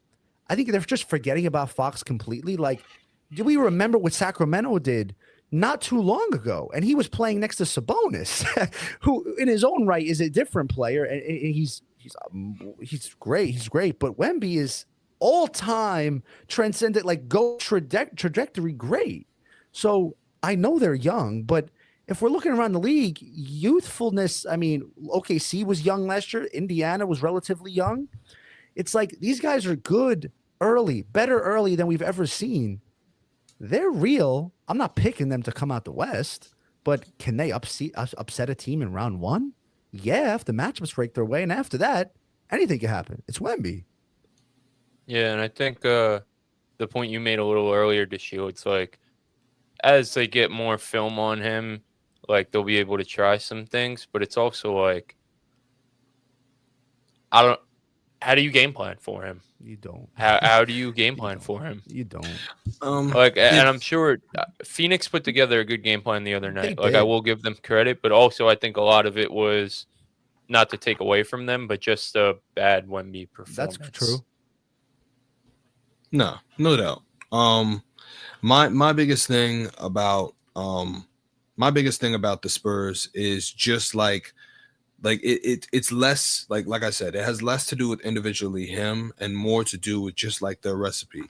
I think they're just forgetting about Fox completely. Like, do we remember what Sacramento did not too long ago? And he was playing next to Sabonis, who in his own right is a different player. And he's great. He's great. But Wemby is all-time transcendent, like, go trajectory great. So I know they're young, but if we're looking around the league, youthfulness, I mean, OKC was young last year. Indiana was relatively young. It's like these guys are good early, better early than we've ever seen. They're real. I'm not picking them to come out the West, but can they upset a team in round 1? Yeah, if the matchups break their way. And after that, anything can happen. It's Wemby. Yeah, and I think the point you made a little earlier, Deshil, it's like, as they get more film on him, like, they'll be able to try some things, but it's also like, how do you game plan for him? You don't. How do you game You plan don't. for him? You don't. Like, and I'm It's sure Phoenix put together a good game plan the other They night. Like, I did. will give them credit, but also I think a lot of it was not to take away from them, but just a bad Wemby That's performance. true. no doubt. My biggest thing about the Spurs is just it's less like I said, it has less to do with individually him and more to do with just like their recipe.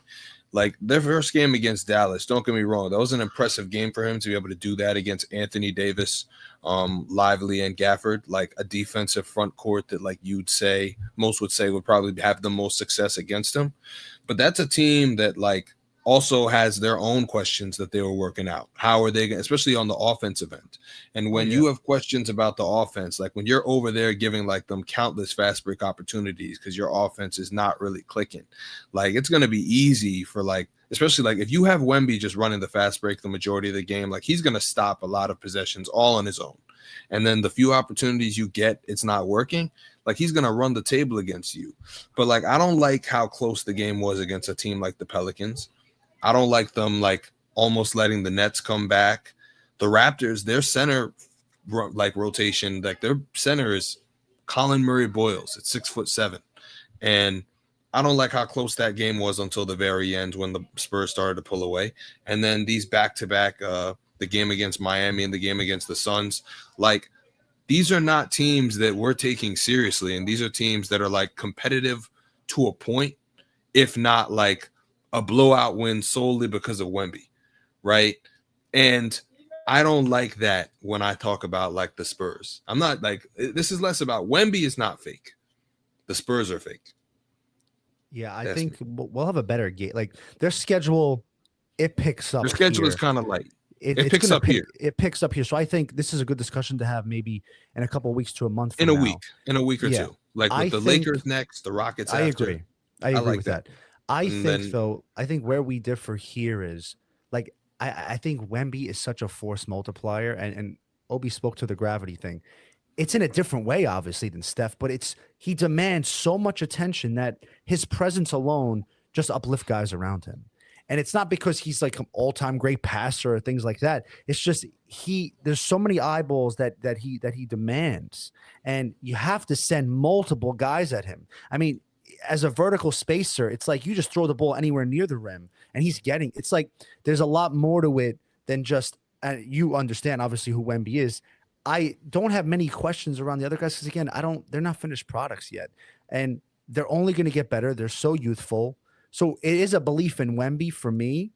Like their first game against Dallas, don't get me wrong, that was an impressive game for him to be able to do that against Anthony Davis, Lively, and Gafford, like a defensive front court that like most would say would probably have the most success against him. But that's a team that like also has their own questions that they were working out. How are they, especially on the offensive end? And when you have questions about the offense, like when you're over there giving like them countless fast break opportunities because your offense is not really clicking, like it's going to be easy for like, especially like if you have Wemby just running the fast break the majority of the game, like he's going to stop a lot of possessions all on his own. And then the few opportunities you get, it's not working. Like he's going to run the table against you. But like, I don't like how close the game was against a team like the Pelicans. I don't like them like almost letting the Nets come back. The Raptors, their center like rotation, like their center is Colin Murray Boyles at 6'7", and I don't like how close that game was until the very end when the Spurs started to pull away. And then these back-to-back, the game against Miami and the game against the Suns, like these are not teams that we're taking seriously, and these are teams that are like competitive to a point, if not like a blowout win solely because of Wemby, right? And I don't like that when I talk about like the Spurs. I'm not like, this is less about Wemby is not fake. The Spurs are fake. Yeah, I That's think we'll have a better game. Like their schedule, it picks up. Their schedule here. is kind of light. It, It it's picks gonna up pick. here It picks up here. So I think this is a good discussion to have maybe in a couple of weeks to a month from in a now. week, or Yeah, two. Like I with the think Lakers next, the Rockets I after. agree. I I agree like with that. that. I And think then though. I think where we differ here is like I think Wemby is such a force multiplier, and Obi spoke to the gravity thing. It's in a different way, obviously, than Steph, but he demands so much attention that his presence alone just uplift guys around him. And it's not because he's like an all-time great passer or things like that. It's just there's so many eyeballs that he demands. And you have to send multiple guys at him. I mean, as a vertical spacer, it's like you just throw the ball anywhere near the rim and it's like there's a lot more to it than just you understand obviously who Wemby is. I don't have many questions around the other guys because again, they're not finished products yet. And they're only going to get better. They're so youthful. So it is a belief in Wemby for me.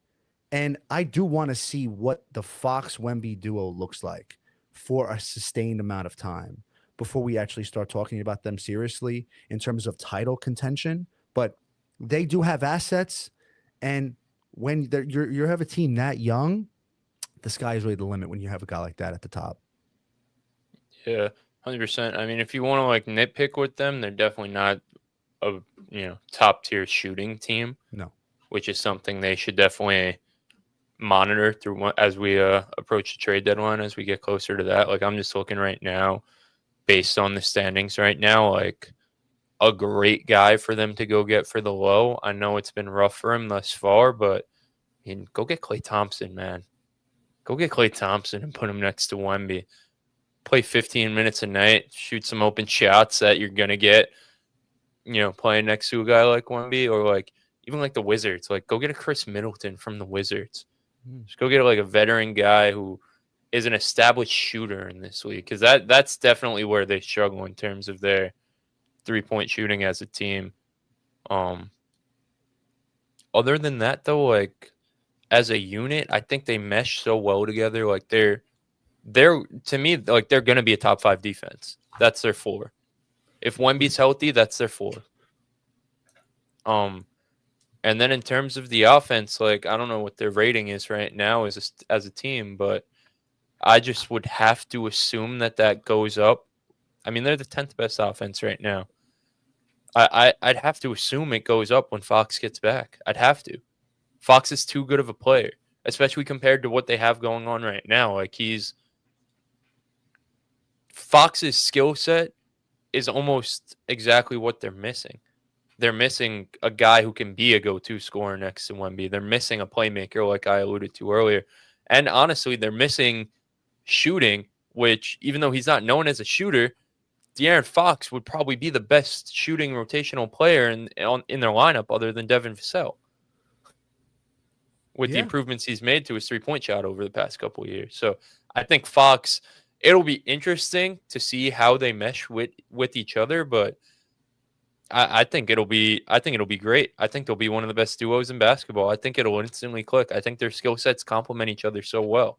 And I do want to see what the Fox Wemby duo looks like for a sustained amount of time before we actually start talking about them seriously in terms of title contention. But they do have assets. And when you have a team that young, the sky is really the limit when you have a guy like that at the top. Yeah, 100%. I mean, if you want to like nitpick with them, they're definitely not a top tier shooting team. No, which is something they should definitely monitor through as we approach the trade deadline, as we get closer to that. Like I'm just looking right now, based on the standings right now, like a great guy for them to go get for the low. I know it's been rough for him thus far, but I mean, go get Klay Thompson, man. Go get Klay Thompson and put him next to Wemby. Play 15 minutes a night, shoot some open shots that you're going to get, playing next to a guy like Wemby, or like even like the Wizards. Like go get a Chris Middleton from the Wizards. Just go get like a veteran guy who is an established shooter in this league, because that's definitely where they struggle in terms of their 3-point shooting as a team. Other than that, though, like as a unit, I think they mesh so well together. Like they're to me, like they're gonna be a top 5 defense. That's their 4. If Wemby's healthy, that's their 4. And then in terms of the offense, like I don't know what their rating is right now as a team, but I just would have to assume that goes up. I mean, they're the 10th best offense right now. I'd have to assume it goes up when Fox gets back. I'd have to. Fox is too good of a player, especially compared to what they have going on right now. Like Fox's skill set is almost exactly what they're missing. they're missing a guy who can be a go-to scorer next to Wemby. They're missing a playmaker, like I alluded to earlier. And honestly, they're missing shooting, which even though he's not known as a shooter, De'Aaron Fox would probably be the best shooting rotational player in their lineup other than Devin Vassell, with the improvements he's made to his three-point shot over the past couple of years. So I think Fox, it'll be interesting to see how they mesh with each other, but I think it'll be great. I think they'll be one of the best duos in basketball. I think it'll instantly click. I think their skill sets complement each other so well.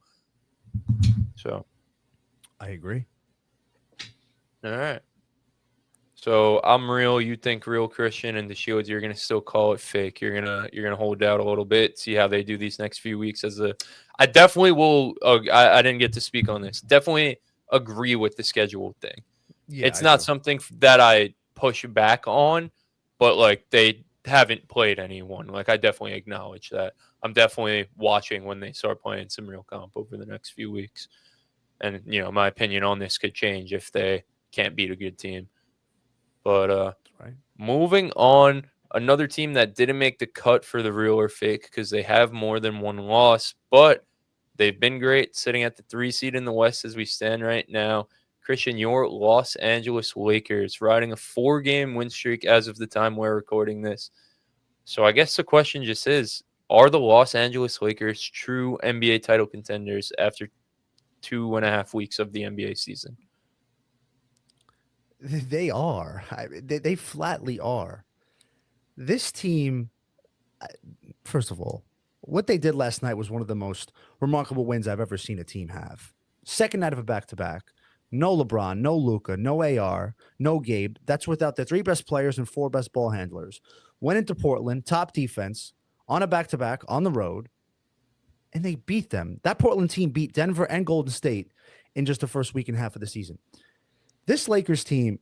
So I agree. All right. So I'm real. You think real, Christian, and the Shields. You're gonna still call it fake. You're gonna hold out a little bit, see how they do these next few weeks. I definitely will. I didn't get to speak on this. Definitely agree with the schedule thing. Yeah, it's not something that I push back on, but like they haven't played anyone. Like I definitely acknowledge that. I'm definitely watching when they start playing some real comp over the next few weeks. And my opinion on this could change if they can't beat a good team. But moving on, another team that didn't make the cut for the real or fake because they have more than one loss, but they've been great, sitting at the 3 seed in the West as we stand right now. Christian, your Los Angeles Lakers riding a 4-game win streak as of the time we're recording this. So I guess the question just is, are the Los Angeles Lakers true NBA title contenders after 2.5 weeks of the NBA season? They are. They flatly are. This team, first of all, what they did last night was one of the most remarkable wins I've ever seen a team have. Second night of a back-to-back. No LeBron, no Luka, no AR, no Gabe. That's without the 3 best players and 4 best ball handlers. Went into Portland, top defense, on a back-to-back, on the road, and they beat them. That Portland team beat Denver and Golden State in just the first week and a half of the season. This Lakers team,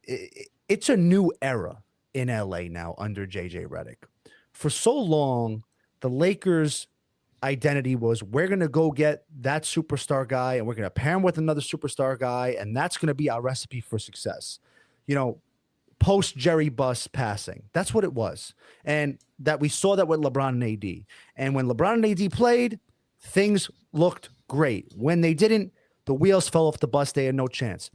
it's a new era in LA now under JJ Redick. For so long, the Lakers' identity was, we're going to go get that superstar guy and we're going to pair him with another superstar guy, and that's going to be our recipe for success. Post Jerry Buss passing. That's what it was. And that we saw that with LeBron and AD. And when LeBron and AD played, things looked great. When they didn't, the wheels fell off the bus. They had no chance.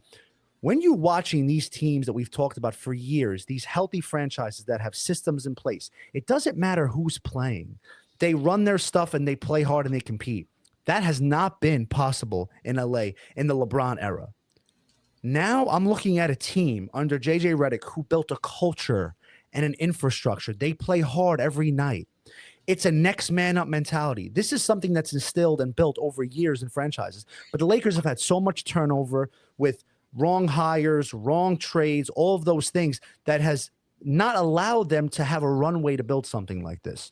When you're watching these teams that we've talked about for years, these healthy franchises that have systems in place, it doesn't matter who's playing. They run their stuff and they play hard and they compete. That has not been possible in LA in the LeBron era. Now I'm looking at a team under JJ Redick who built a culture and an infrastructure. They play hard every night. It's a next man up mentality. This is something that's instilled and built over years in franchises. But the Lakers have had so much turnover with wrong hires, wrong trades, all of those things that has not allowed them to have a runway to build something like this.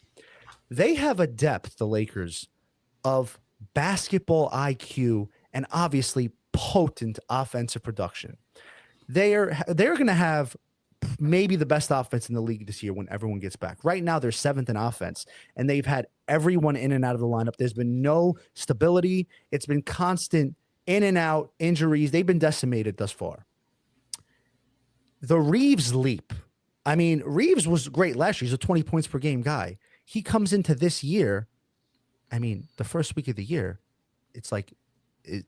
They have a depth, the Lakers, of basketball IQ and obviously potent offensive production. They're going to have maybe the best offense in the league this year when everyone gets back. Right now, they're 7th in offense, and they've had everyone in and out of the lineup. There's been no stability. It's been constant in and out, injuries. They've been decimated thus far. The Reeves leap. I mean, Reeves was great last year. He's a 20 points per game guy. He comes into this year. I mean, the first week of the year, it's like,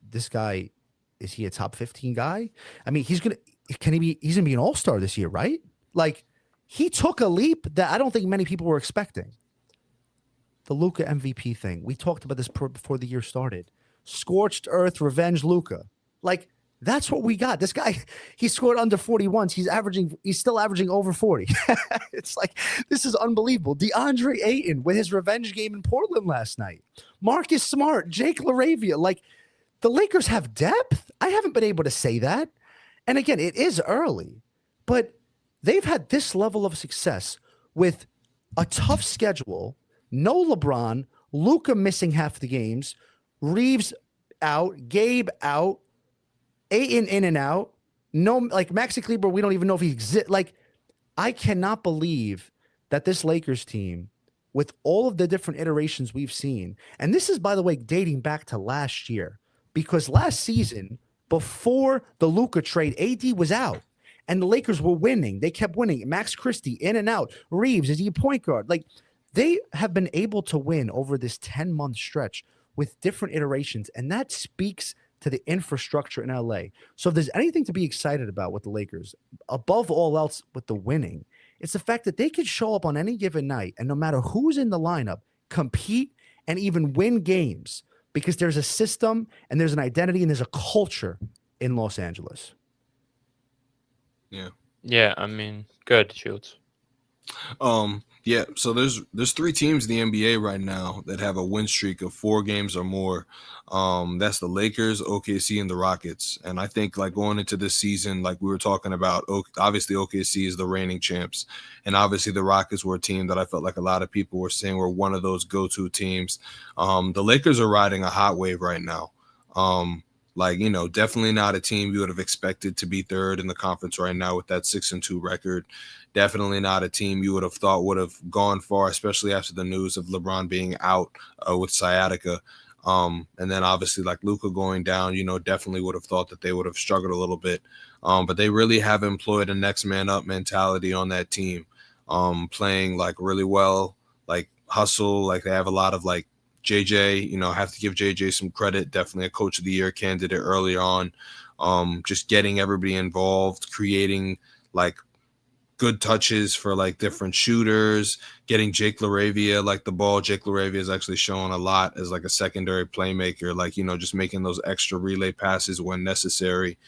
this guy, is he a top 15 guy? I mean, he's going to be an all-star this year, right? Like, he took a leap that I don't think many people were expecting. The Luka MVP thing. We talked about this before the year started. Scorched earth, revenge Luka. Like, that's what we got. This guy, he scored under 41. He's still averaging over 40. It's like, this is unbelievable. DeAndre Ayton with his revenge game in Portland last night. Marcus Smart, Jake LaRavia. Like, the Lakers have depth. I haven't been able to say that. And again, it is early, but they've had this level of success with a tough schedule, no LeBron, Luka missing half the games, Reeves out, Gabe out, Ayton in and out. No, like Maxi Kleber, we don't even know if he exists. Like, I cannot believe that this Lakers team, with all of the different iterations we've seen, and this is, by the way, dating back to last year, because last season, before the Luka trade, AD was out. And the Lakers were winning. They kept winning. Max Christie in and out. Reeves, is he a point guard? Like, they have been able to win over this 10-month stretch with different iterations. And that speaks to the infrastructure in LA. So if there's anything to be excited about with the Lakers, above all else with the winning, it's the fact that they could show up on any given night and no matter who's in the lineup, compete and even win games because there's a system and there's an identity and there's a culture in Los Angeles. Yeah. Yeah, I mean, good, Shields. Yeah, so there's 3 teams in the NBA right now that have a win streak of 4 games or more. That's the Lakers, OKC, and the Rockets. And I think like going into this season, like we were talking about, obviously OKC is the reigning champs, and obviously the Rockets were a team that I felt like a lot of people were saying were one of those go-to teams. The Lakers are riding a hot wave right now. Like, you know, definitely not a team you would have expected to be third in the conference right now with that 6-2 record. Definitely not a team you would have thought would have gone far, especially after the news of LeBron being out with sciatica. And then obviously like Luka going down, you know, definitely would have thought that they would have struggled a little bit. But they really have employed a next man up mentality on that team, playing like really well, like hustle. Like they have a lot of like JJ, you know, I have to give JJ some credit. Definitely a coach of the year candidate early on. Just getting everybody involved, creating like good touches for like different shooters, getting Jake LaRavia like the ball. Jake LaRavia is actually showing a lot as like a secondary playmaker, like, you know, just making those extra relay passes when necessary.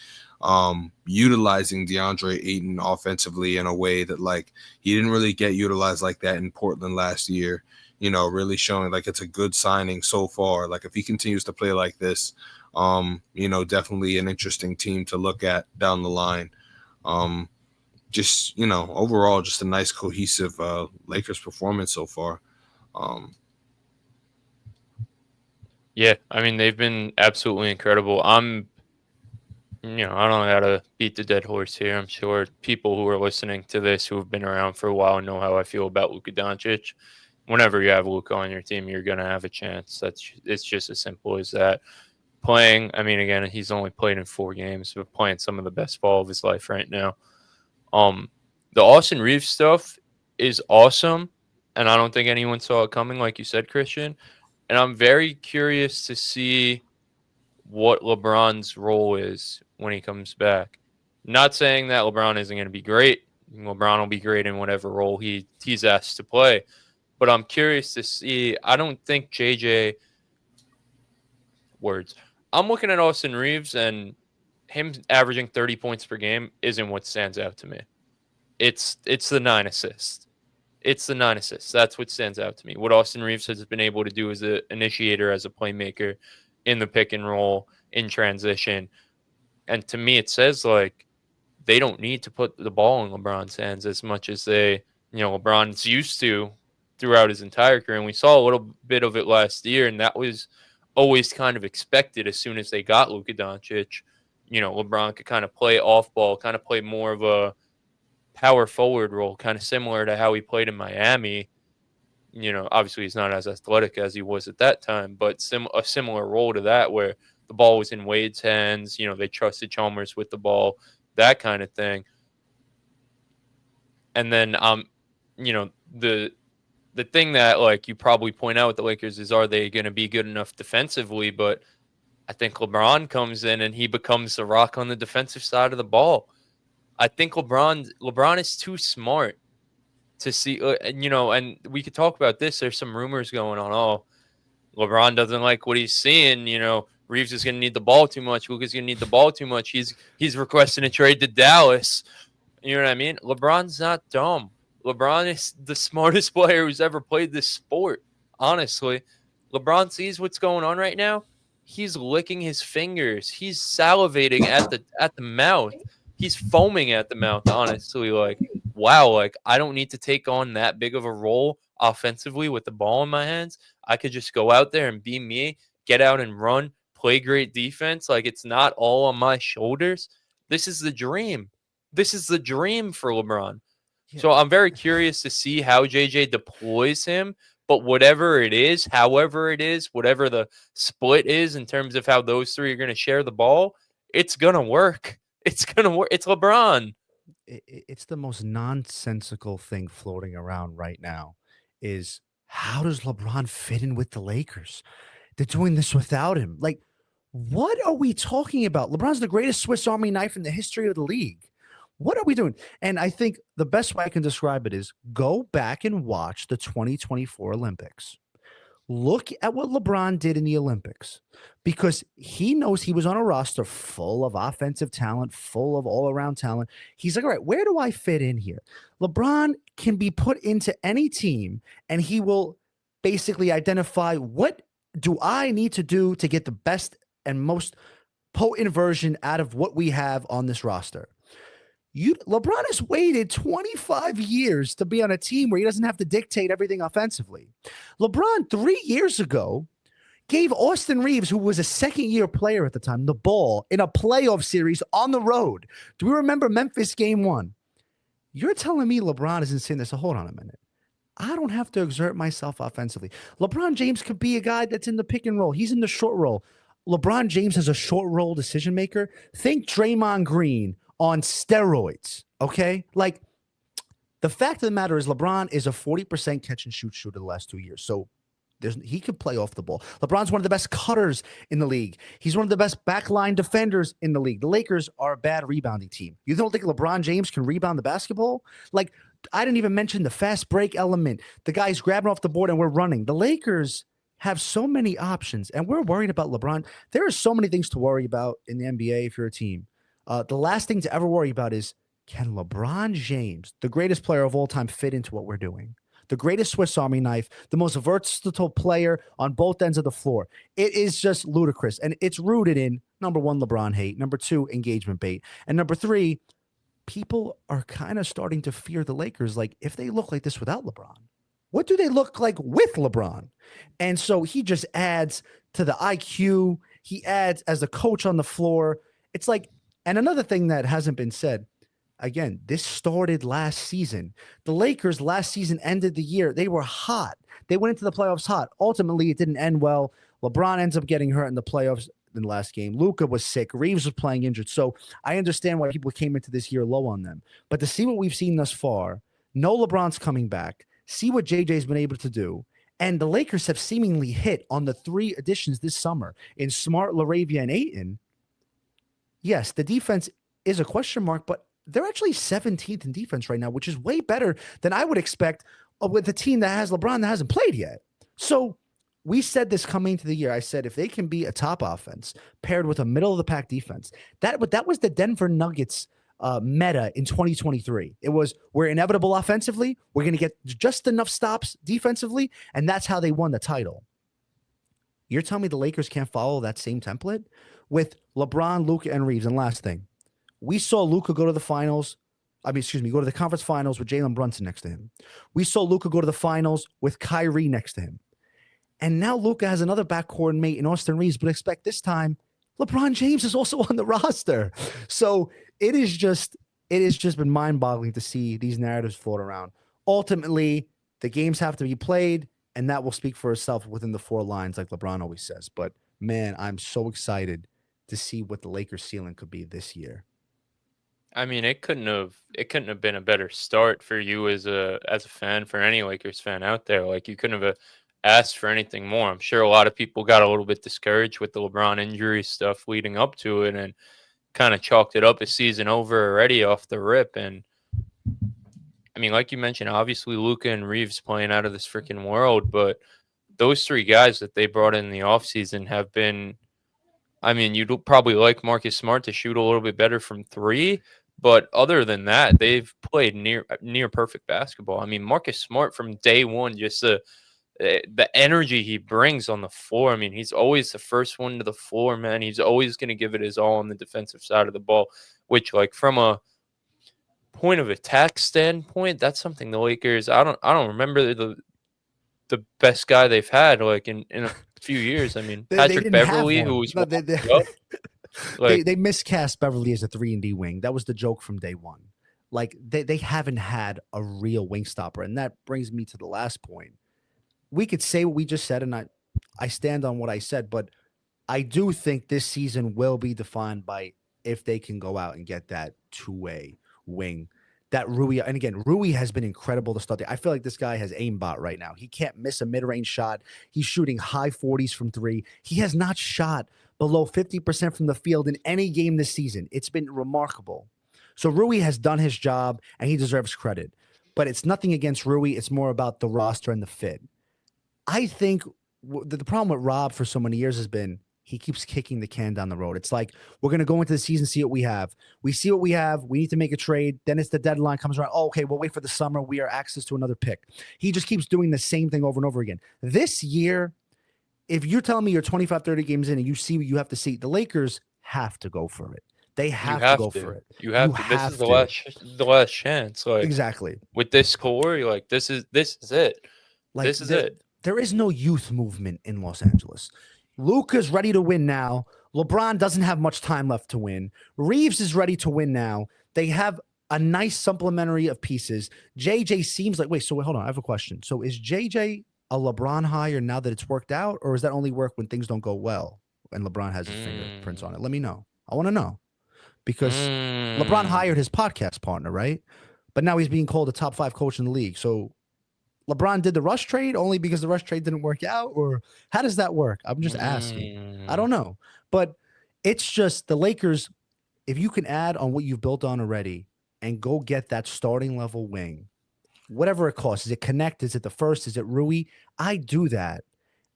Utilizing DeAndre Ayton offensively in a way that like he didn't really get utilized like that in Portland last year. You know, really showing like it's a good signing so far. Like if he continues to play like this, you know, definitely an interesting team to look at down the line. Just, you know, overall, just a nice cohesive Lakers performance so far. Yeah, I mean, they've been absolutely incredible. I don't know how to beat the dead horse here. I'm sure people who are listening to this who have been around for a while know how I feel about Luka Doncic. Whenever you have Luka on your team, you're going to have a chance. It's just as simple as that. Playing, I mean, again, he's only played in 4 games, but playing some of the best ball of his life right now. The Austin Reeves stuff is awesome, and I don't think anyone saw it coming, like you said, Christian. And I'm very curious to see what LeBron's role is when he comes back. Not saying that LeBron isn't going to be great. LeBron will be great in whatever role he's asked to play. But I'm curious to see. I don't think JJ words. I'm looking at Austin Reeves, and him averaging 30 points per game isn't what stands out to me. It's the 9 assists. It's the 9 assists. That's what stands out to me. What Austin Reeves has been able to do as an initiator, as a playmaker in the pick and roll, in transition. And to me, it says like they don't need to put the ball in LeBron's hands as much as LeBron's used to throughout his entire career. And we saw a little bit of it last year, and that was always kind of expected as soon as they got Luka Doncic. You know, LeBron could kind of play off ball, kind of play more of a power forward role, kind of similar to how he played in Miami. You know, obviously he's not as athletic as he was at that time, but a similar role to that where the ball was in Wade's hands. You know, they trusted Chalmers with the ball, that kind of thing. And then, the thing that like you probably point out with the Lakers is, are they going to be good enough defensively? But I think LeBron comes in and he becomes the rock on the defensive side of the ball. I think LeBron is too smart to see, and we could talk about this. There's some rumors going on. Oh, LeBron doesn't like what he's seeing. You know, Reeves is going to need the ball too much. Luka's going to need the ball too much. He's requesting a trade to Dallas. You know what I mean? LeBron's not dumb. LeBron is the smartest player who's ever played this sport. Honestly, LeBron sees what's going on right now. He's licking his fingers. He's salivating at the mouth. He's foaming at the mouth, honestly. Like, wow, like I don't need to take on that big of a role offensively with the ball in my hands. I could just go out there and be me, get out and run, play great defense. Like, it's not all on my shoulders. This is the dream. This is the dream for LeBron. Yeah. So I'm very curious to see how JJ deploys him. But whatever it is, however it is, whatever the split is in terms of how those 3 are going to share the ball, it's going to work. It's going to work. It's LeBron. it's the most nonsensical thing floating around right now is how does LeBron fit in with the Lakers? They're doing this without him. Like, what are we talking about? LeBron's the greatest Swiss Army knife in the history of the league. What are we doing? And I think the best way I can describe it is go back and watch the 2024 Olympics. Look at what LeBron did in the Olympics because he knows he was on a roster full of offensive talent, full of all around talent. He's like, all right, where do I fit in here? LeBron can be put into any team and he will basically identify what do I need to do to get the best and most potent version out of what we have on this roster. LeBron has waited 25 years to be on a team where he doesn't have to dictate everything offensively. LeBron 3 years ago gave Austin Reeves, who was a second-year player at the time, the ball in a playoff series on the road. Do we remember Memphis game 1? You're telling me LeBron isn't saying this. So hold on a minute. I don't have to exert myself offensively. LeBron James could be a guy that's in the pick and roll. He's in the short roll. LeBron James is a short roll decision maker. Think Draymond Green on steroids, okay? Like, the fact of the matter is LeBron is a 40% catch and shoot shooter the last 2 years. So he could play off the ball. LeBron's one of the best cutters in the league. He's one of the best backline defenders in the league. The Lakers are a bad rebounding team. You don't think LeBron James can rebound the basketball? Like, I didn't even mention the fast break element. The guy's grabbing off the board and we're running. The Lakers have so many options, and we're worried about LeBron. There are so many things to worry about in the NBA if you're a team. The last thing to ever worry about is, can LeBron James, the greatest player of all time, fit into what we're doing? The greatest Swiss Army knife, the most versatile player on both ends of the floor. It is just ludicrous. And it's rooted in, number one, LeBron hate. Number two, engagement bait. And number three, people are kind of starting to fear the Lakers. Like, if they look like this without LeBron, what do they look like with LeBron? And so he just adds to the IQ. He adds as a coach on the floor. It's like, and another thing that hasn't been said, again, this started last season. The Lakers last season ended the year. They were hot. They went into the playoffs hot. Ultimately, it didn't end well. LeBron ends up getting hurt in the playoffs in the last game. Luka was sick. Reeves was playing injured. So I understand why people came into this year low on them. But to see what we've seen thus far, no LeBron's coming back. See what JJ's been able to do. And the Lakers have seemingly hit on the three additions this summer in Smart, LaRavia, and Ayton. Yes, the defense is a question mark, but they're actually 17th in defense right now, which is way better than I would expect with a team that has LeBron that hasn't played yet. So we said this coming into the year. I said, if they can be a top offense paired with a middle of the pack defense, that was the Denver Nuggets meta in 2023. It was, we're inevitable offensively. We're going to get just enough stops defensively. And that's how they won the title. You're telling me the Lakers can't follow that same template with LeBron, Luka, and Reeves? And last thing, we saw Luka go to the finals. Go to the conference finals with Jalen Brunson next to him. We saw Luka go to the finals with Kyrie next to him. And now Luka has another backcourt mate in Austin Reeves, but expect this time LeBron James is also on the roster. So it has just been mind-boggling to see these narratives float around. Ultimately, the games have to be played, and that will speak for itself within the four lines, like LeBron always says. But man, I'm so excited to see what the Lakers' ceiling could be this year. I mean, it couldn't have been a better start for you as a fan, for any Lakers fan out there. Like, you couldn't have asked for anything more. I'm sure a lot of people got a little bit discouraged with the LeBron injury stuff leading up to it and kind of chalked it up as season over already off the rip. And I mean, like you mentioned, obviously Luka and Reeves playing out of this freaking world, but those three guys that they brought in the offseason have been, I mean, you'd probably like Marcus Smart to shoot a little bit better from three, but other than that, they've played near perfect basketball. I mean, Marcus Smart from day one, just the energy he brings on the floor. I mean, he's always the first one to the floor, man. He's always going to give it his all on the defensive side of the ball, which, like, from a point of attack standpoint, that's something the Lakers, I don't remember the best guy they've had, like, in a few years. I mean, Patrick Beverly, who was they miscast Beverly as a 3-and-D wing. That was the joke from day one. Like, they haven't had a real wing stopper. And that brings me to the last point. We could say what we just said, and I stand on what I said, but I do think this season will be defined by if they can go out and get that two-way wing that Rui, and again, Rui has been incredible to start. I feel like this guy has aimbot right now. He can't miss a mid-range shot. He's shooting high 40s from three. He has not shot below 50% from the field in any game this season. It's been remarkable. So Rui has done his job, and he deserves credit. But it's nothing against Rui. It's more about the roster and the fit. I think the problem with Rob for so many years has been he keeps kicking the can down the road. It's like, we're going to go into the season, see what we have. We see what we have. We need to make a trade. Then it's the deadline comes around. Oh, okay, we'll wait for the summer. We are access to another pick. He just keeps doing the same thing over and over again. This year, if you're telling me you're 25, 30 games in and you see what you have to see, the Lakers have to go for it. They have to go for it. You have to. This is the last chance. Like, exactly. With this core, you're like, this is it. Like, this is it. There is no youth movement in Los Angeles. Luka's ready to win now. LeBron doesn't have much time left to win. Reeves is ready to win now. They have a nice supplementary of pieces. JJ seems like, hold on. I have a question. So is JJ a LeBron hire now that it's worked out, or does that only work when things don't go well and LeBron has his fingerprints on it? Let me know. I want to know. Because LeBron hired his podcast partner, right? But now he's being called a top 5 coach in the league. So LeBron did the Rush trade only because the Rush trade didn't work out? Or how does that work? I'm just asking. I don't know. But it's just the Lakers, if you can add on what you've built on already and go get that starting level wing, whatever it costs. Is it Connect? Is it the first? Is it Rui? I do that.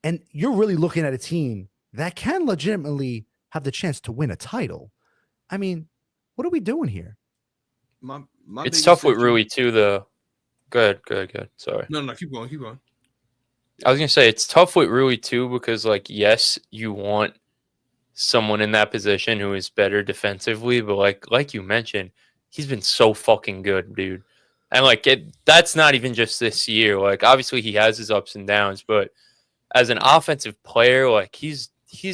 And you're really looking at a team that can legitimately have the chance to win a title. I mean, what are we doing here? It's tough with Rui too, though. Good. Sorry. No, keep going. I was gonna say it's tough with Rui too because, like, yes, you want someone in that position who is better defensively, but like you mentioned, he's been so fucking good, dude. And that's not even just this year. Like, obviously he has his ups and downs, but as an offensive player, like he's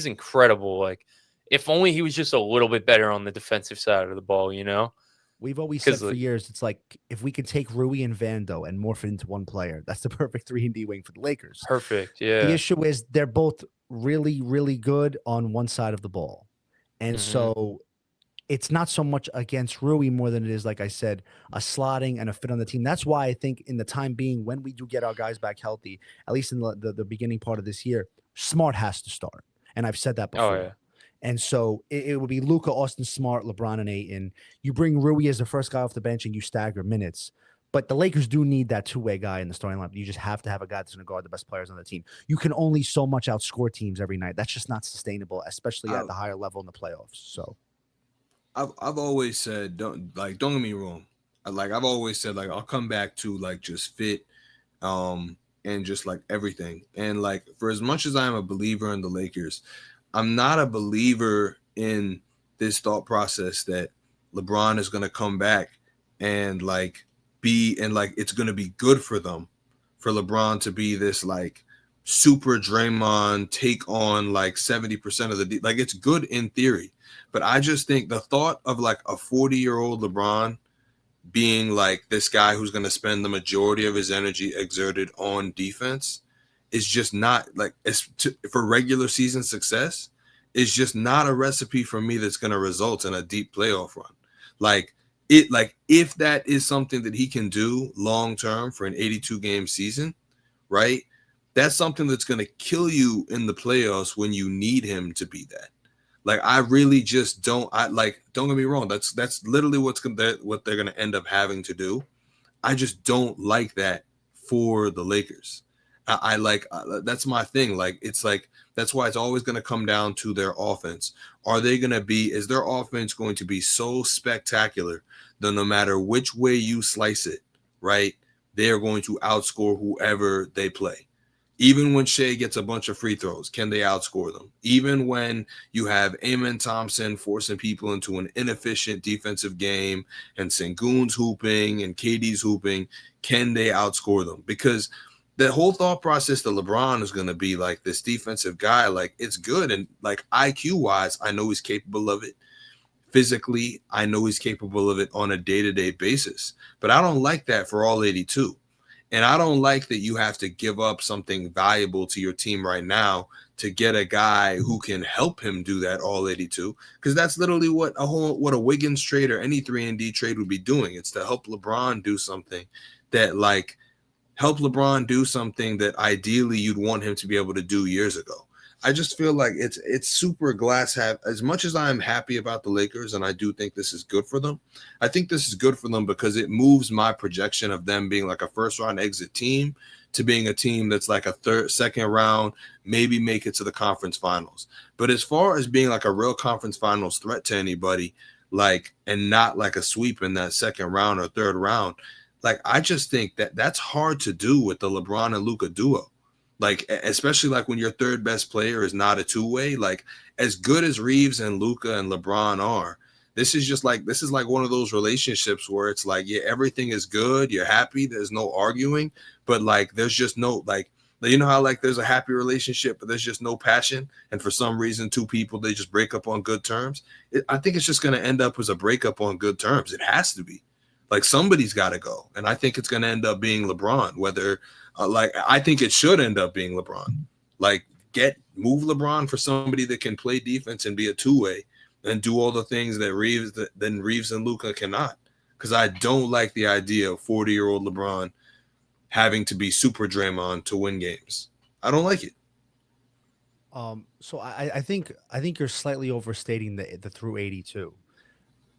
incredible. Like, if only he was just a little bit better on the defensive side of the ball, you know? We've always said for years, it's like if we could take Rui and Vando and morph it into one player, that's the perfect 3-and-D wing for the Lakers. Perfect, yeah. The issue is they're both really, really good on one side of the ball. And so it's not so much against Rui more than it is, like I said, a slotting and a fit on the team. That's why I think in the time being, when we do get our guys back healthy, at least in the beginning part of this year, Smart has to start. And I've said that before. Oh, yeah. And so it would be Luka, Austin Smart, LeBron, and Ayton. You bring Rui as the first guy off the bench and you stagger minutes. But the Lakers do need that two-way guy in the starting lineup. You just have to have a guy that's going to guard the best players on the team. You can only so much outscore teams every night. That's just not sustainable, especially at the higher level in the playoffs. So I've always said, don't get me wrong. I've always said, I'll come back to just fit and just everything. And for as much as I'm a believer in the Lakers, I'm not a believer in this thought process that LeBron is going to come back and it's going to be good for them, for LeBron to be this super Draymond, take on 70% of the it's good in theory, but I just think the thought of a 40-year-old LeBron being this guy who's going to spend the majority of his energy exerted on defense is just not for regular season success. Is just not a recipe for me that's going to result in a deep playoff run. If that is something that he can do long term for an 82-game season, right? That's something that's going to kill you in the playoffs when you need him to be that. I really just don't. Don't get me wrong. That's literally what they're going to end up having to do. I just don't like that for the Lakers. That's my thing. That's why it's always going to come down to their offense. Is their offense going to be so spectacular that no matter which way you slice it, right, they are going to outscore whoever they play. Even when Shea gets a bunch of free throws, can they outscore them? Even when you have Amen Thompson forcing people into an inefficient defensive game and Sengun's hooping and KD's hooping, can they outscore them? Because the whole thought process that LeBron is going to be this defensive guy, it's good. And IQ wise, I know he's capable of it. Physically, I know he's capable of it on a day-to-day basis, but I don't like that for all 82. And I don't like that you have to give up something valuable to your team right now to get a guy who can help him do that all 82, because that's literally what a Wiggins trade or any 3-and-D trade would be doing. It's to help LeBron do something that ideally you'd want him to be able to do years ago. I just feel like it's super glass half. As much as I'm happy about the Lakers, and I do think this is good for them, I think this is good for them because it moves my projection of them being like a first round exit team to being a team that's like a second round, maybe make it to the conference finals. But as far as being like a real conference finals threat to anybody, like, and not like a sweep in that second round or third round, like, I just think that that's hard to do with the LeBron and Luka duo. Like, especially like when your third best player is not a two-way, like as good as Reeves and Luka and LeBron are, this is like one of those relationships where it's like, yeah, everything is good. You're happy. There's no arguing, but like, there's just no, like, you know how like there's a happy relationship, but there's just no passion. And for some reason, two people, they just break up on good terms. I think it's just going to end up as a breakup on good terms. It has to be. Like, somebody's got to go. And I think it's going to end up being LeBron, whether I think it should end up being LeBron. Like, move LeBron for somebody that can play defense and be a two-way and do all the things that Reeves and Luka cannot. Because I don't like the idea of 40-year-old LeBron having to be super Draymond to win games. I don't like it. So I think you're slightly overstating the through 82.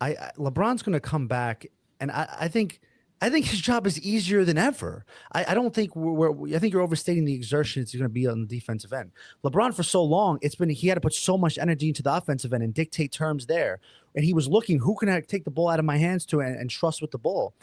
LeBron's going to come back, and I think his job is easier than ever. I don't think I think you're overstating the exertion it's going to be on the defensive end. LeBron, for so long, he had to put so much energy into the offensive end and dictate terms there. And he was looking, who can I take the ball out of my hands to and trust with the ball?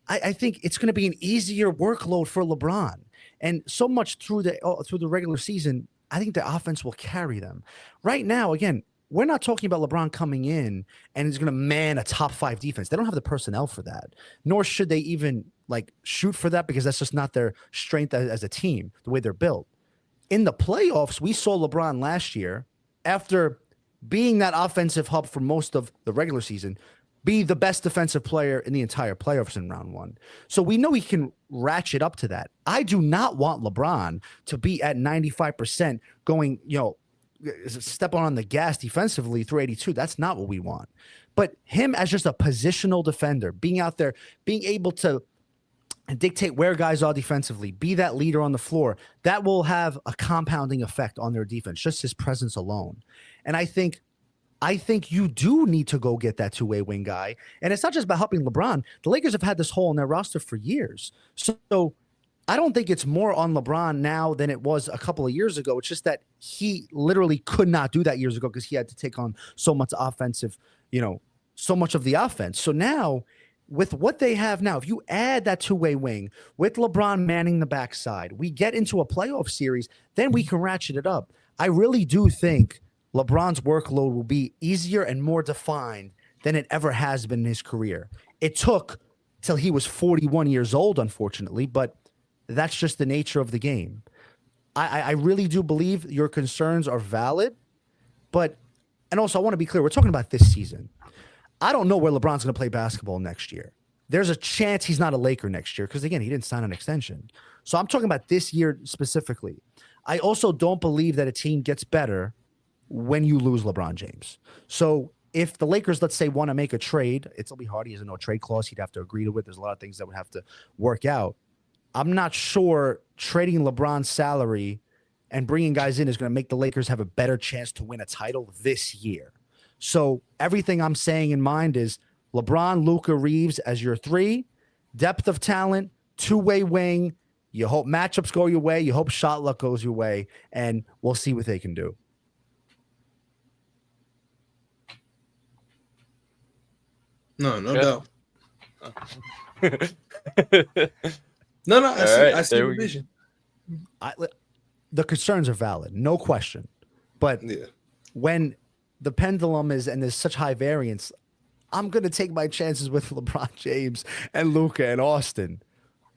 I think it's going to be an easier workload for LeBron. And so much through the regular season, I think the offense will carry them. Right now, again, we're not talking about LeBron coming in and he's going to man a top 5 defense. They don't have the personnel for that, nor should they even like shoot for that, because that's just not their strength as a team, the way they're built. In the playoffs, we saw LeBron last year, after being that offensive hub for most of the regular season, be the best defensive player in the entire playoffs in round 1. So we know he can ratchet up to that. I do not want LeBron to be at 95% going, step on the gas defensively through 82. That's not what we want. But him as just a positional defender, being out there, being able to dictate where guys are defensively, be that leader on the floor, that will have a compounding effect on their defense, just his presence alone. And I think you do need to go get that two-way wing guy. And it's not just about helping LeBron. The Lakers have had this hole in their roster for years. So I don't think it's more on LeBron now than it was a couple of years ago. It's just that he literally could not do that years ago because he had to take on so much offensive, so much of the offense. So now, with what they have now, if you add that two-way wing with LeBron manning the backside, we get into a playoff series, then we can ratchet it up. I really do think LeBron's workload will be easier and more defined than it ever has been in his career. It took till he was 41 years old, unfortunately, but that's just the nature of the game. I really do believe your concerns are valid, and also I want to be clear, we're talking about this season. I don't know where LeBron's going to play basketball next year. There's a chance he's not a Laker next year because, again, he didn't sign an extension. So I'm talking about this year specifically. I also don't believe that a team gets better when you lose LeBron James. So if the Lakers, let's say, want to make a trade, it'll be hard. He has a no trade clause. He'd have to agree to it. There's a lot of things that would have to work out. I'm not sure trading LeBron's salary and bringing guys in is going to make the Lakers have a better chance to win a title this year. So everything I'm saying in mind is LeBron, Luka, Reeves as your 3, depth of talent, two-way wing. You hope matchups go your way. You hope shot luck goes your way, and we'll see what they can do. No doubt. No, I see the vision. The concerns are valid, no question. But when the pendulum is, and there's such high variance, I'm going to take my chances with LeBron James and Luka and Austin,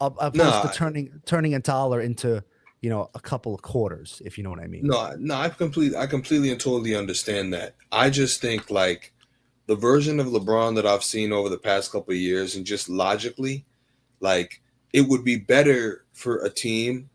opposed to turning a dollar into, a couple of quarters, if you know what I mean. No, I completely and totally understand that. I just think like the version of LeBron that I've seen over the past couple of years, and just logically, like, it would be better for a team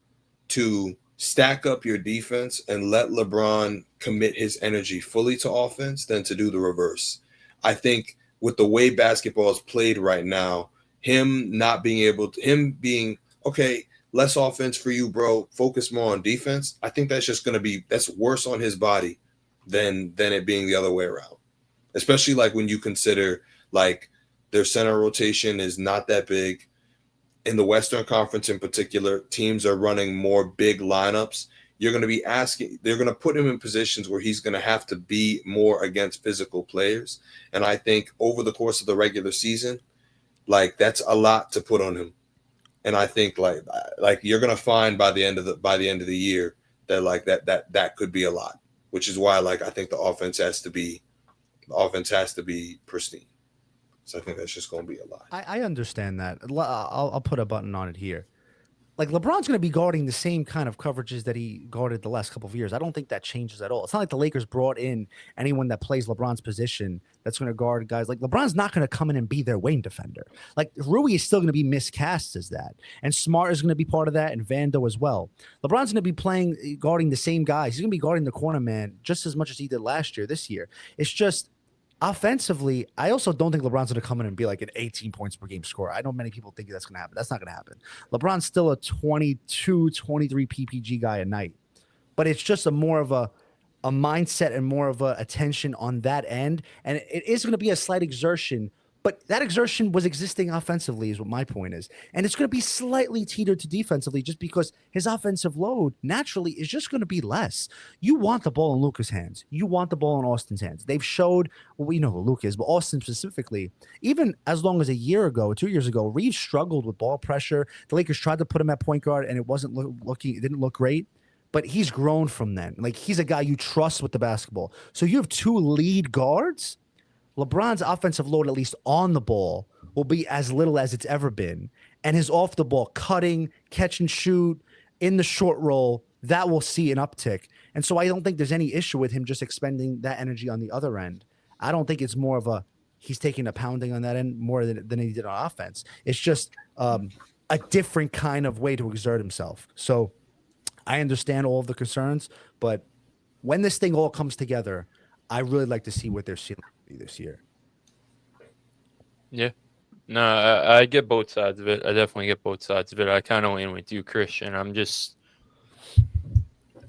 to stack up your defense and let LeBron commit his energy fully to offense than to do the reverse. I think with the way basketball is played right now, him not being able to, him being, okay, less offense for you, bro, focus more on defense. I think that's just going to be, that's worse on his body than it being the other way around. Especially like when you consider like their center rotation is not that big. In the Western Conference in particular, teams are running more big lineups. You're going to be asking, they're going to put him in positions where he's going to have to be more against physical players. And I think over the course of the regular season, like that's a lot to put on him. And I think like you're going to find by the end of the year that like that could be a lot, which is why like I think the offense has to be pristine. So I think that's just going to be a lot. I understand that. I'll put a button on it here. Like LeBron's going to be guarding the same kind of coverages that he guarded the last couple of years. I don't think that changes at all. It's not like the Lakers brought in anyone that plays LeBron's position that's going to guard guys. Like LeBron's not going to come in and be their wing defender. Like Rui is still going to be miscast as that. And Smart is going to be part of that, and Vando as well. LeBron's going to be guarding the same guys. He's going to be guarding the corner man just as much as he did last year, this year. It's just offensively, I also don't think LeBron's going to come in and be like an 18 points per game scorer. I know many people think that's going to happen. That's not going to happen. LeBron's still a 22, 23 PPG guy a night. But it's just more of a mindset and more of a attention on that end. And it is going to be a slight exertion, but that exertion was existing offensively is what my point is. And it's going to be slightly teetered to defensively just because his offensive load naturally is just going to be less. You want the ball in Luka's hands. You want the ball in Austin's hands. They've showed, well, we know who Luka is, but Austin specifically, even as long as a year ago, 2 years ago, Reeves struggled with ball pressure. The Lakers tried to put him at point guard and it didn't look great. But he's grown from then. Like, he's a guy you trust with the basketball. So you have two lead guards. LeBron's offensive load, at least on the ball, will be as little as it's ever been. And his off the ball cutting, catch and shoot, in the short roll, that will see an uptick. And so I don't think there's any issue with him just expending that energy on the other end. I don't think it's more of he's taking a pounding on that end more than he did on offense. It's just a different kind of way to exert himself. So I understand all of the concerns, but when this thing all comes together, I really like to see what they're seeing this year. Yeah. No, I get both sides of it. I definitely get both sides of it. I kind of lean with you, Christian. I'm just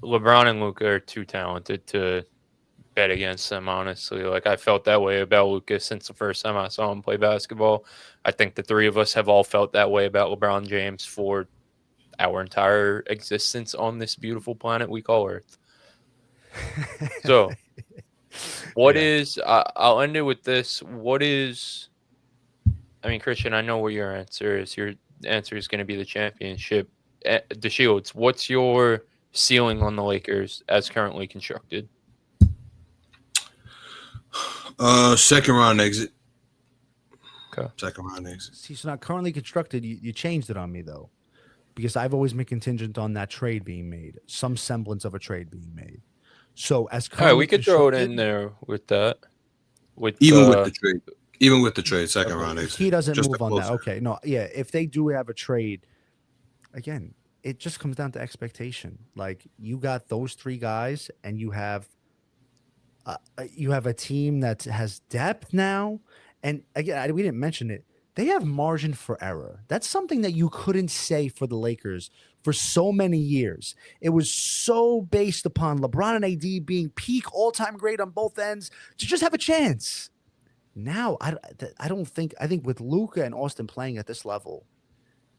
LeBron and Luka are too talented to bet against them, honestly. Like, I felt that way about Luka since the first time I saw him play basketball. I think the three of us have all felt that way about LeBron James for our entire existence on this beautiful planet we call Earth. So what is I'll end it with this. Christian, I know what your answer is. Your answer is going to be the championship. The Shields, what's your ceiling on the Lakers as currently constructed? Second round exit. Okay. Second round exit. See, so not currently constructed. You changed it on me, though, because I've always been contingent on that trade being made, some semblance of a trade being made. So as all right, we could throw it in there with that. Even with the trade, second round exit. He doesn't move on that. Okay, no, yeah. If they do have a trade, again, it just comes down to expectation. Like, you got those three guys, and you have a team that has depth now. And again, we didn't mention it. They have margin for error. That's something that you couldn't say for the Lakers for so many years. It was so based upon LeBron and AD being peak all-time great on both ends to just have a chance. Now, I think with Luka and Austin playing at this level,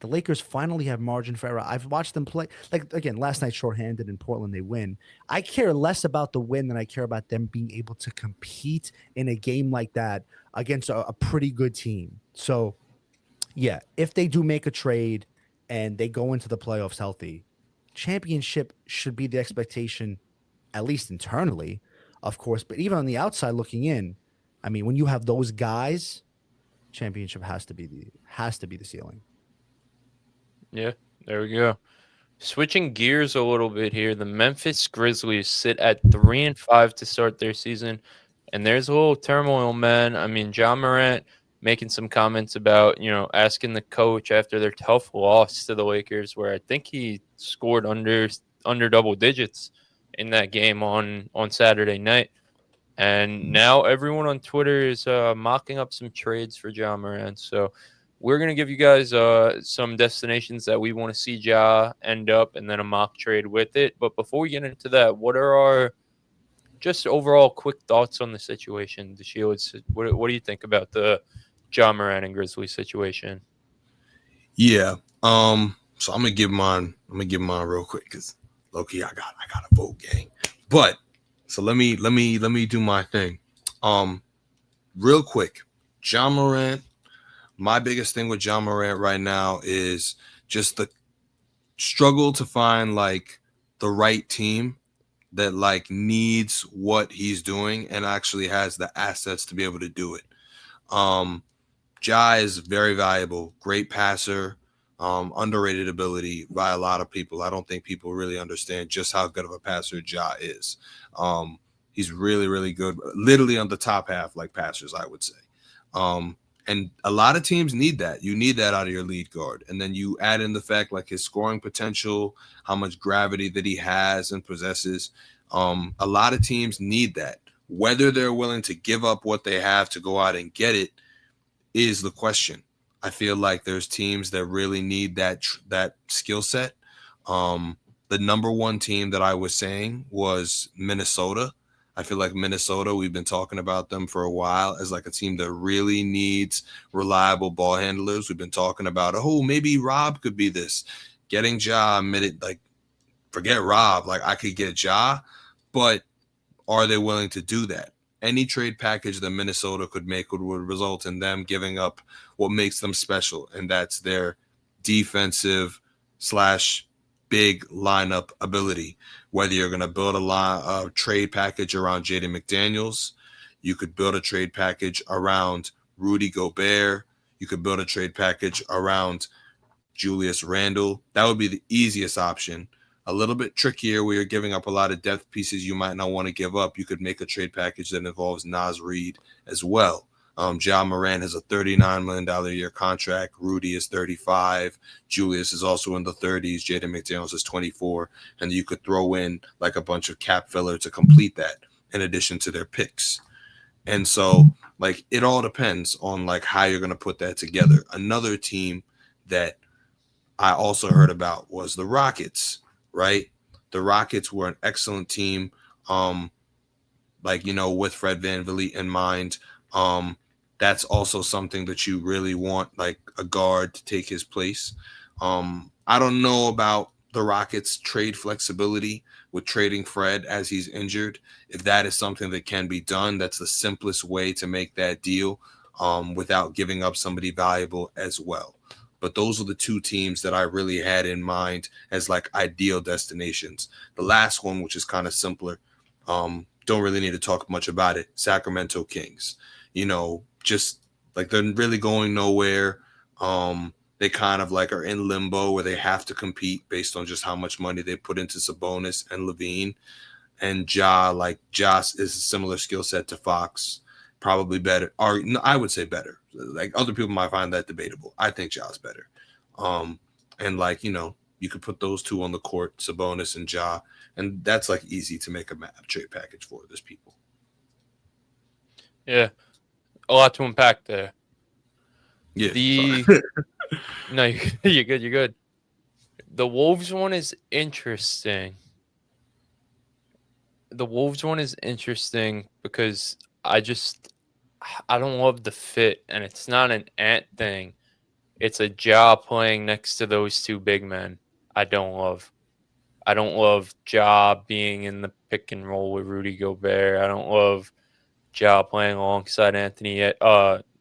the Lakers finally have margin for error. I've watched them play. Like, again, last night shorthanded in Portland, they win. I care less about the win than I care about them being able to compete in a game like that against a pretty good team. So, yeah, if they do make a trade and they go into the playoffs healthy, championship should be the expectation, at least internally, of course. But even on the outside looking in, I mean, when you have those guys, championship has to be the ceiling. Yeah, there we go. Switching gears a little bit here, the Memphis Grizzlies sit at 3-5 to start their season, and there's a little turmoil, man. I mean, Ja Morant making some comments about, asking the coach after their tough loss to the Lakers, where I think he scored under double digits in that game on Saturday night. And now everyone on Twitter is mocking up some trades for Ja Morant. So we're going to give you guys some destinations that we want to see Ja end up, and then a mock trade with it. But before we get into that, what are our just overall quick thoughts on the situation? The Shields, what do you think about the Ja Morant and Grizzlies situation? Yeah. So I'm gonna give mine real quick because low-key I got a vote gang. But so let me do my thing. Real quick, Ja Morant. My biggest thing with Ja Morant right now is just the struggle to find like the right team that like needs what he's doing and actually has the assets to be able to do it. Ja is very valuable, great passer, underrated ability by a lot of people. I don't think people really understand just how good of a passer Ja is. He's really, really good, literally on the top half, like passers, I would say. And a lot of teams need that. You need that out of your lead guard. And then you add in the fact like his scoring potential, how much gravity that he has and possesses. A lot of teams need that. Whether they're willing to give up what they have to go out and get it is the question. I feel like there's teams that really need that skill set. The number one team that I was saying was Minnesota. I feel like Minnesota, we've been talking about them for a while as like a team that really needs reliable ball handlers. We've been talking about, maybe Rob could be this. Getting Ja admitted, like, forget Rob. Like, I could get Ja, but are they willing to do that? Any trade package that Minnesota could make would result in them giving up what makes them special, and that's their defensive / big lineup ability. Whether you're going to build a trade package around Jaden McDaniels, you could build a trade package around Rudy Gobert, you could build a trade package around Julius Randle. That would be the easiest option. A little bit trickier where you're giving up a lot of depth pieces you might not want to give up. You could make a trade package that involves Naz Reid as well. Ja Morant has a $39 million a year contract. Rudy is 35. Julius is also in the 30s. Jaden McDaniels is 24. And you could throw in like a bunch of cap filler to complete that in addition to their picks. And so like it all depends on like how you're going to put that together. Another team that I also heard about was the Rockets, right? The Rockets were an excellent team. With Fred VanVleet in mind. That's also something that you really want, like a guard to take his place. I don't know about the Rockets' trade flexibility with trading Fred as he's injured. If that is something that can be done, that's the simplest way to make that deal without giving up somebody valuable as well. But those are the two teams that I really had in mind as like ideal destinations. The last one, which is kind of simpler, don't really need to talk much about it. Sacramento Kings, just like they're really going nowhere. They kind of like are in limbo where they have to compete based on just how much money they put into Sabonis and Levine. And Josh is a similar skill set to Fox, probably better. Or no, I would say better. Like other people might find that debatable. I think Ja's better. And you could put those two on the court, Sabonis and Ja, and that's like easy to make a trade package for. There's people. Yeah, a lot to unpack there. Yeah. No, you're good. You're good. The Wolves one is interesting. Because I don't love the fit, and it's not an Ant thing. It's a Ja playing next to those two big men. I don't love Ja being in the pick and roll with Rudy Gobert. I don't love Ja playing alongside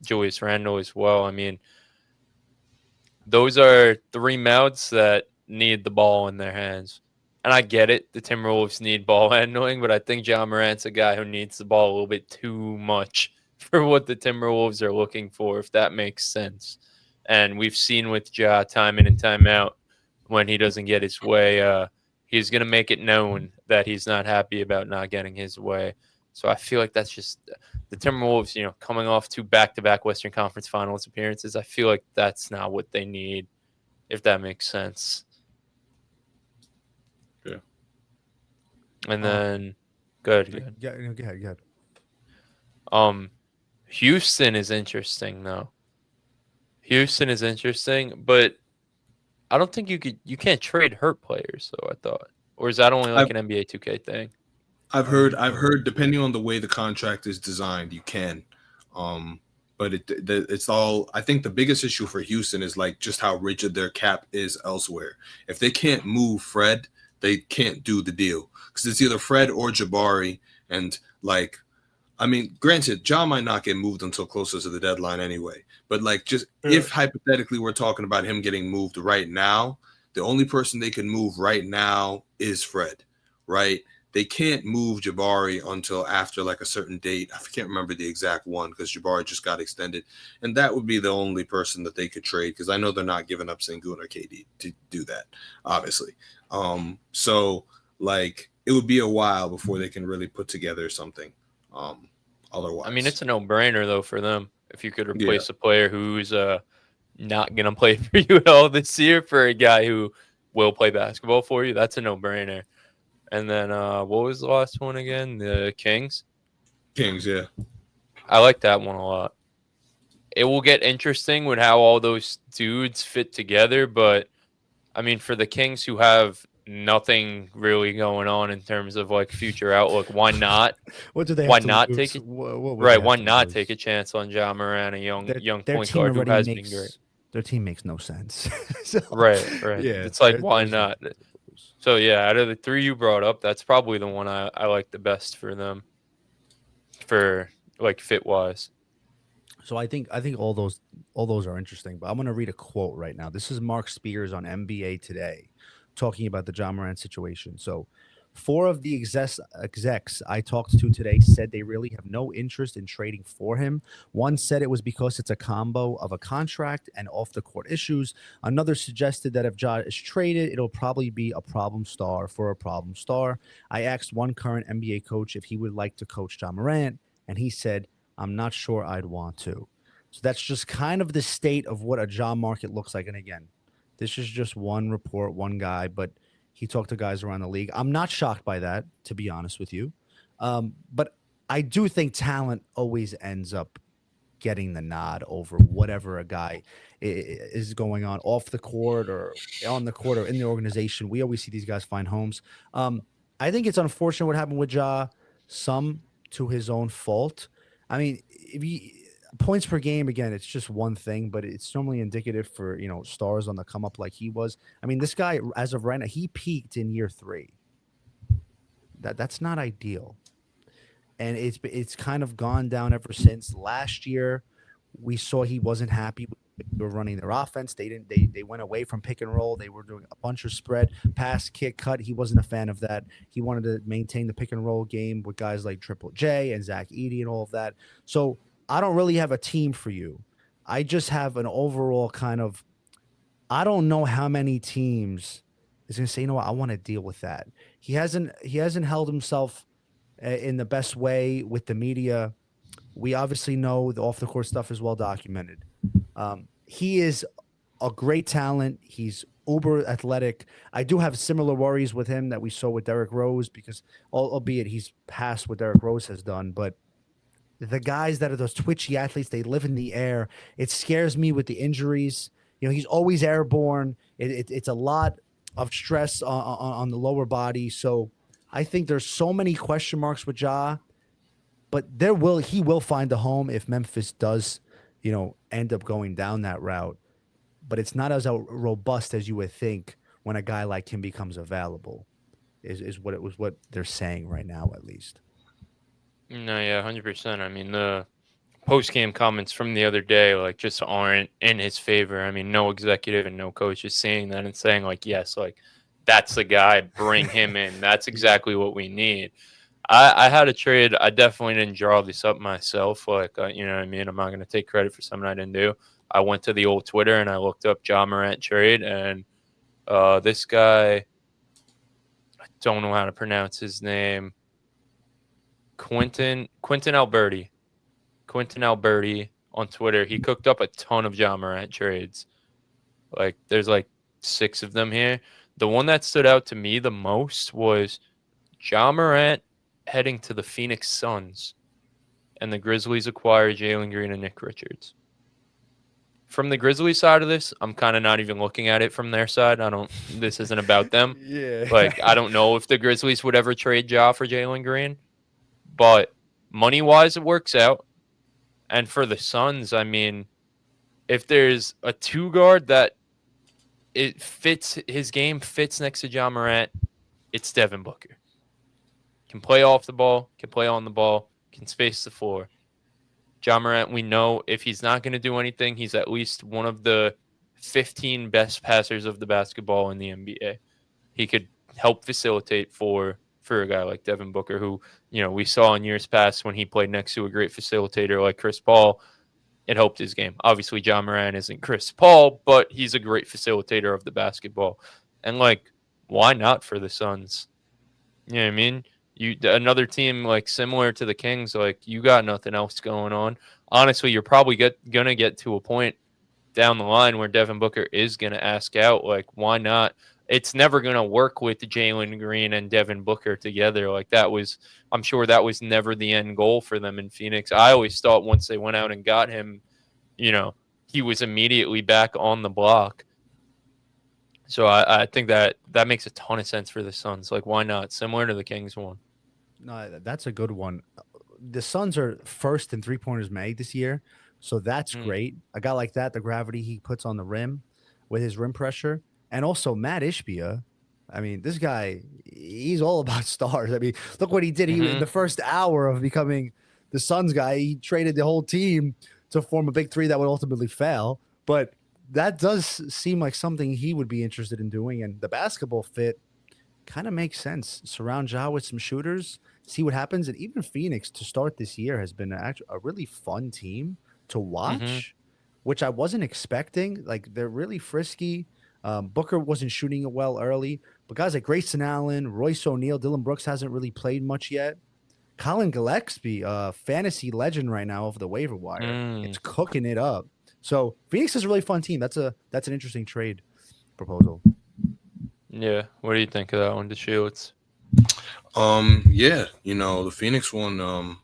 Julius Randle as well. I mean, those are three mouths that need the ball in their hands. And I get it. The Timberwolves need ball handling, but I think Ja Morant's a guy who needs the ball a little bit too much for what the Timberwolves are looking for, if that makes sense. And we've seen with Ja time in and time out, when he doesn't get his way, he's going to make it known that he's not happy about not getting his way. So I feel like that's just the Timberwolves, coming off 2 back-to-back Western Conference Finals appearances. I feel like that's not what they need, if that makes sense. Yeah. And then, good. Go ahead. Houston is interesting though. Houston is interesting, but I don't think you can't trade hurt players though, I thought. Or is that only like an NBA 2K thing? I've heard depending on the way the contract is designed, you can. But it's all, I think the biggest issue for Houston is like just how rigid their cap is elsewhere. If they can't move Fred, they can't do the deal because it's either Fred or Jabari. And like, I mean, granted, Ja might not get moved until closer to the deadline anyway. But like, just if hypothetically we're talking about him getting moved right now, the only person they can move right now is Fred, right? They can't move Jabari until after like a certain date. I can't remember the exact one because Jabari just got extended. And that would be the only person that they could trade because I know they're not giving up Sengun or KD to do that, obviously. So like it would be a while before they can really put together something otherwise. I mean, it's a no-brainer though for them. If you could replace a player who's not going to play for you at all this year for a guy who will play basketball for you, that's a no-brainer. And then what was the last one again? The Kings? Kings, yeah. I like that one a lot. It will get interesting with how all those dudes fit together, but I mean, for the Kings who have nothing really going on in terms of like future outlook, why not? What do they? Why have to not lose? take it? What Right? Why not take a chance on Ja Morant, a young their point team guard who already has makes, been great? Their team makes no sense. So, Right. Yeah, It's like why not? So yeah, out of the 3 you brought up, that's probably the one I like the best for them, for like fit wise. So I think all those are interesting, but I'm going to read a quote right now. This is Mark Spears on NBA Today talking about the Ja Morant situation. So 4 of the execs I talked to today said they really have no interest in trading for him. One said it was because it's a combo of a contract and off the court issues. Another suggested that if Ja is traded, it'll probably be a problem star for a problem star. I asked one current NBA coach if he would like to coach Ja Morant, and he said, I'm not sure I'd want to. So that's just kind of the state of what a job market looks like. And again, this is just one report, one guy, but he talked to guys around the league. I'm not shocked by that, to be honest with you. But I do think talent always ends up getting the nod over whatever a guy is going on off the court or on the court or in the organization. We always see these guys find homes. I think it's unfortunate what happened with Ja, some to his own fault. I mean, if you points per game, again, it's just one thing, but it's normally indicative for, stars on the come up like he was. I mean, this guy, as of right now, he peaked in year 3. That's not ideal. And it's kind of gone down ever since. Last year, we saw he wasn't happy with they were running their offense. They went away from pick and roll. They were doing a bunch of spread, pass, kick, cut. He wasn't a fan of that. He wanted to maintain the pick and roll game with guys like Triple J and Zach Edey and all of that. So I don't really have a team for you. I just have an overall kind of, I don't know how many teams is going to say, you know what, I want to deal with that. He hasn't held himself in the best way with the media. We obviously know the off the court stuff is well documented. He is a great talent. He's uber athletic. I do have similar worries with him that we saw with Derrick Rose because, albeit he's past what Derrick Rose has done, but the guys that are those twitchy athletes, they live in the air. It scares me with the injuries. He's always airborne. It's a lot of stress on the lower body. So I think there's so many question marks with Ja, but he will find a home if Memphis does, end up going down that route. But it's not as robust as you would think when a guy like him becomes available, is what they're saying right now, at least. No, yeah, 100%. I mean, the post-game comments from the other day, like, just aren't in his favor. I mean, no executive and no coach is saying that and saying, like, yes, like, that's the guy, bring him in. That's exactly what we need. I had a trade. I definitely didn't draw this up myself. Like, you know what I mean? I'm not going to take credit for something I didn't do. I went to the old Twitter and I looked up Ja Morant trade, and this guy, I don't know how to pronounce his name. Quentin Alberti. Quentin Alberti on Twitter. He cooked up a ton of Ja Morant trades. Like there's like 6 of them here. The one that stood out to me the most was Ja Morant heading to the Phoenix Suns, and the Grizzlies acquire Jalen Green and Nick Richards. From the Grizzlies side of this, I'm kind of not even looking at it from their side. This isn't about them. Yeah. Like, I don't know if the Grizzlies would ever trade Ja for Jalen Green, but money-wise, it works out. And for the Suns, I mean, if there's a 2 guard that his game fits next to Ja Morant, it's Devin Booker. Can play off the ball, can play on the ball, can space the floor. Ja Morant, we know if he's not going to do anything, he's at least one of the 15 best passers of the basketball in the NBA. He could help facilitate for a guy like Devin Booker, who, we saw in years past when he played next to a great facilitator like Chris Paul, it helped his game. Obviously, Ja Morant isn't Chris Paul, but he's a great facilitator of the basketball. And, why not for the Suns? You know what I mean? Another team similar to the Kings, you got nothing else going on. Honestly, you're probably gonna get to a point down the line where Devin Booker is gonna ask out. Why not? It's never gonna work with Jalen Green and Devin Booker together. I'm sure that was never the end goal for them in Phoenix. I always thought once they went out and got him, he was immediately back on the block. So I think that makes a ton of sense for the Suns. Why not? Similar to the Kings one. No, that's a good one. The Suns are first in 3-pointers made this year, so that's great. A guy like that, the gravity he puts on the rim with his rim pressure, and also Matt Ishbia. I mean, this guy, he's all about stars. I mean, look what he did. He in the first hour of becoming the Suns guy, he traded the whole team to form a big three that would ultimately fail, but that does seem like something he would be interested in doing, and the basketball fit kind of makes sense. Surround Ja with some shooters, see what happens, and even Phoenix to start this year has been a really fun team to watch, which I wasn't expecting. They're really frisky. Booker wasn't shooting it well early, but guys like Grayson Allen, Royce O'Neal, Dylan Brooks hasn't really played much yet. Colin Gillespie, fantasy legend right now over the waiver wire, it's cooking it up. So Phoenix is a really fun team. That's an interesting trade proposal. Yeah, what do you think of that one, DeShields? Yeah, the Phoenix one,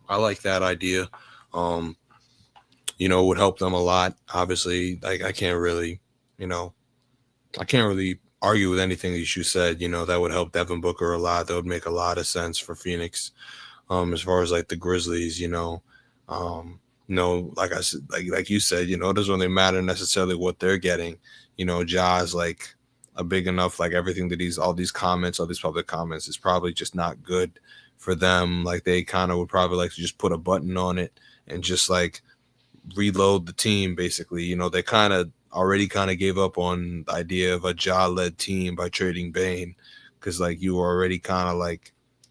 I like that idea. It would help them a lot. Obviously, I can't really argue with anything that you said. That would help Devin Booker a lot. That would make a lot of sense for Phoenix. As far as the Grizzlies, like I said, like you said, it doesn't really matter necessarily what they're getting. Ja's a big enough, everything that all these public comments is probably just not good for them. They kind of would probably like to just put a button on it and just reload the team. Basically, they kind of already gave up on the idea of a Ja-led team by trading Bane, because you were already kind of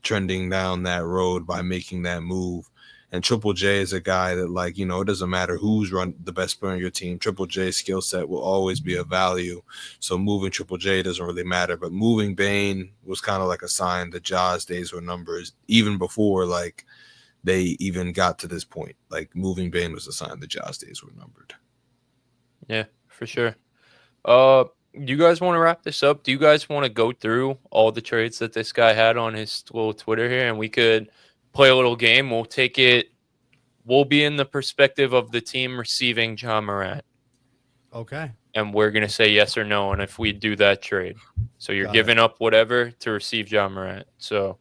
trending down that road by making that move. And Triple J is a guy that it doesn't matter who's run the best player on your team. Triple J's skill set will always be a value. So moving Triple J doesn't really matter. But moving Bane was kind of a sign that Ja's days were numbers, even before they even got to this point. Moving Bane was a sign that Ja's days were numbered. Yeah, for sure. You guys want to wrap this up? Do you guys want to go through all the trades that this guy had on his little Twitter here, and we could play a little game? We'll be in the perspective of the team receiving Ja Morant. Okay. And we're going to say yes or no, and if we do that trade. So you're giving up whatever to receive Ja Morant. So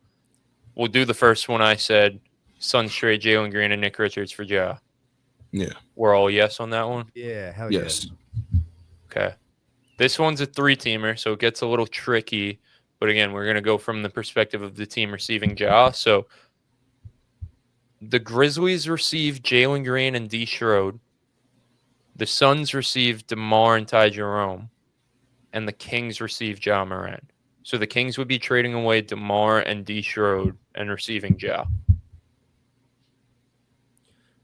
we'll do the first one. I said Suns trade Jalen Green and Nick Richards for Ja. Yeah. We're all yes on that one? Yeah, hell yes. Okay. This one's a 3-teamer, so it gets a little tricky. But again, we're going to go from the perspective of the team receiving Ja. So the Grizzlies received Jalen Green and D. Schroed. The Suns received DeMar and Ty Jerome. And the Kings received Ja Morant. So the Kings would be trading away DeMar and D. Schroed and receiving Ja.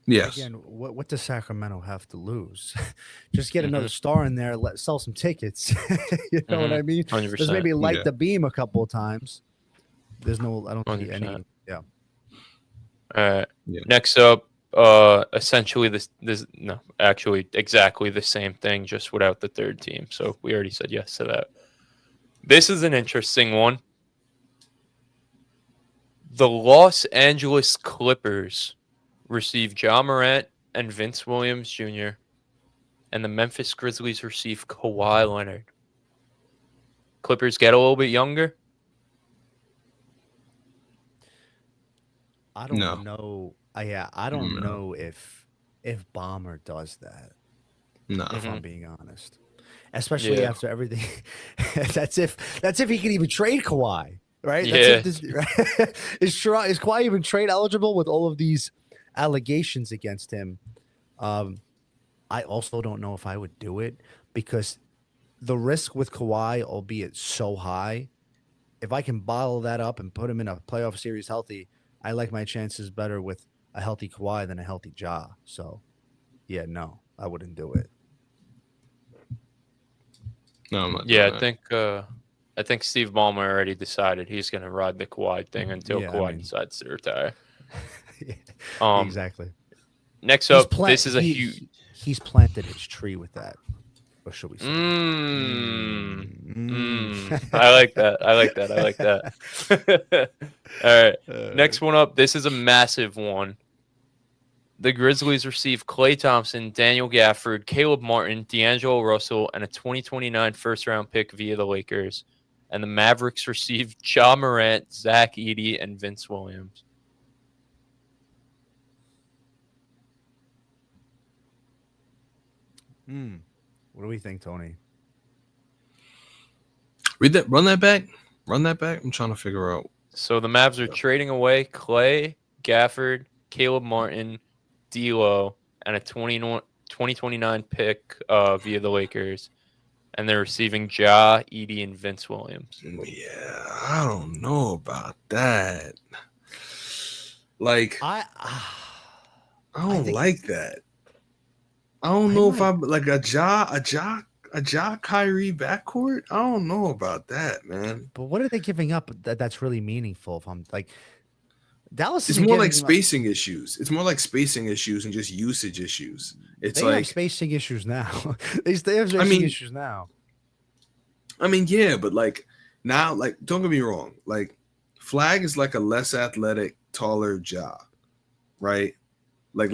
Yes. Again, what does Sacramento have to lose? Just get another star in there, sell some tickets. You know what I mean? 100%. Just maybe light the beam a couple of times. There's no, I don't see any. Yeah. All right. Yeah. Next up, essentially actually exactly the same thing, just without the third team. So we already said yes to that. This is an interesting one. The Los Angeles Clippers receive Ja Morant and Vince Williams Jr., and the Memphis Grizzlies receive Kawhi Leonard. Clippers get a little bit younger. I No. don't know. I don't No. know if Bomber does that. No. If I'm Mhm. being honest, especially Yeah. after everything. that's if he can even trade Kawhi, right? Yeah. That's if this right? is Kawhi even trade eligible with all of these allegations against him? I also don't know if I would do it because the risk with Kawhi, albeit so high, if I can bottle that up and put him in a playoff series healthy, I like my chances better with a healthy Kawhi than a healthy Ja. So, yeah, no, I wouldn't do it. No, I'm not Yeah, doing that. I think Steve Ballmer already decided he's going to ride the Kawhi thing until Yeah, Kawhi decides to retire. Yeah, Um, exactly. Next up, this is a he, huge. he's planted his tree with that. Or should we say? I like that. I like that. I like that. All right. Next one up. This is a massive one. The Grizzlies receive Klay Thompson, Daniel Gafford, Caleb Martin, D'Angelo Russell, and a 2029 first-round pick via the Lakers. And the Mavericks receive Ja Morant, Zach Edey, and Vince Williams. What do we think, Tony? Run that back. Run that back. I'm trying to figure out. So the Mavs are trading away Klay, Gafford, Caleb Martin, D'Lo, and a 2029 pick via the Lakers. And they're receiving Ja, Edey, and Vince Williams. Yeah, I don't know about that. Like, I don't think like that. I don't know if I'm like a Ja Kyrie backcourt. I don't know about that, man. But what are they giving up that's really meaningful? If I'm like, Dallas It's isn't more like giving up- spacing issues. It's more like spacing issues and just usage issues. It's They like have spacing issues now. they have spacing issues now. I mean, yeah, but like now, like don't get me wrong, like Flag is like a less athletic, taller Ja, right? Like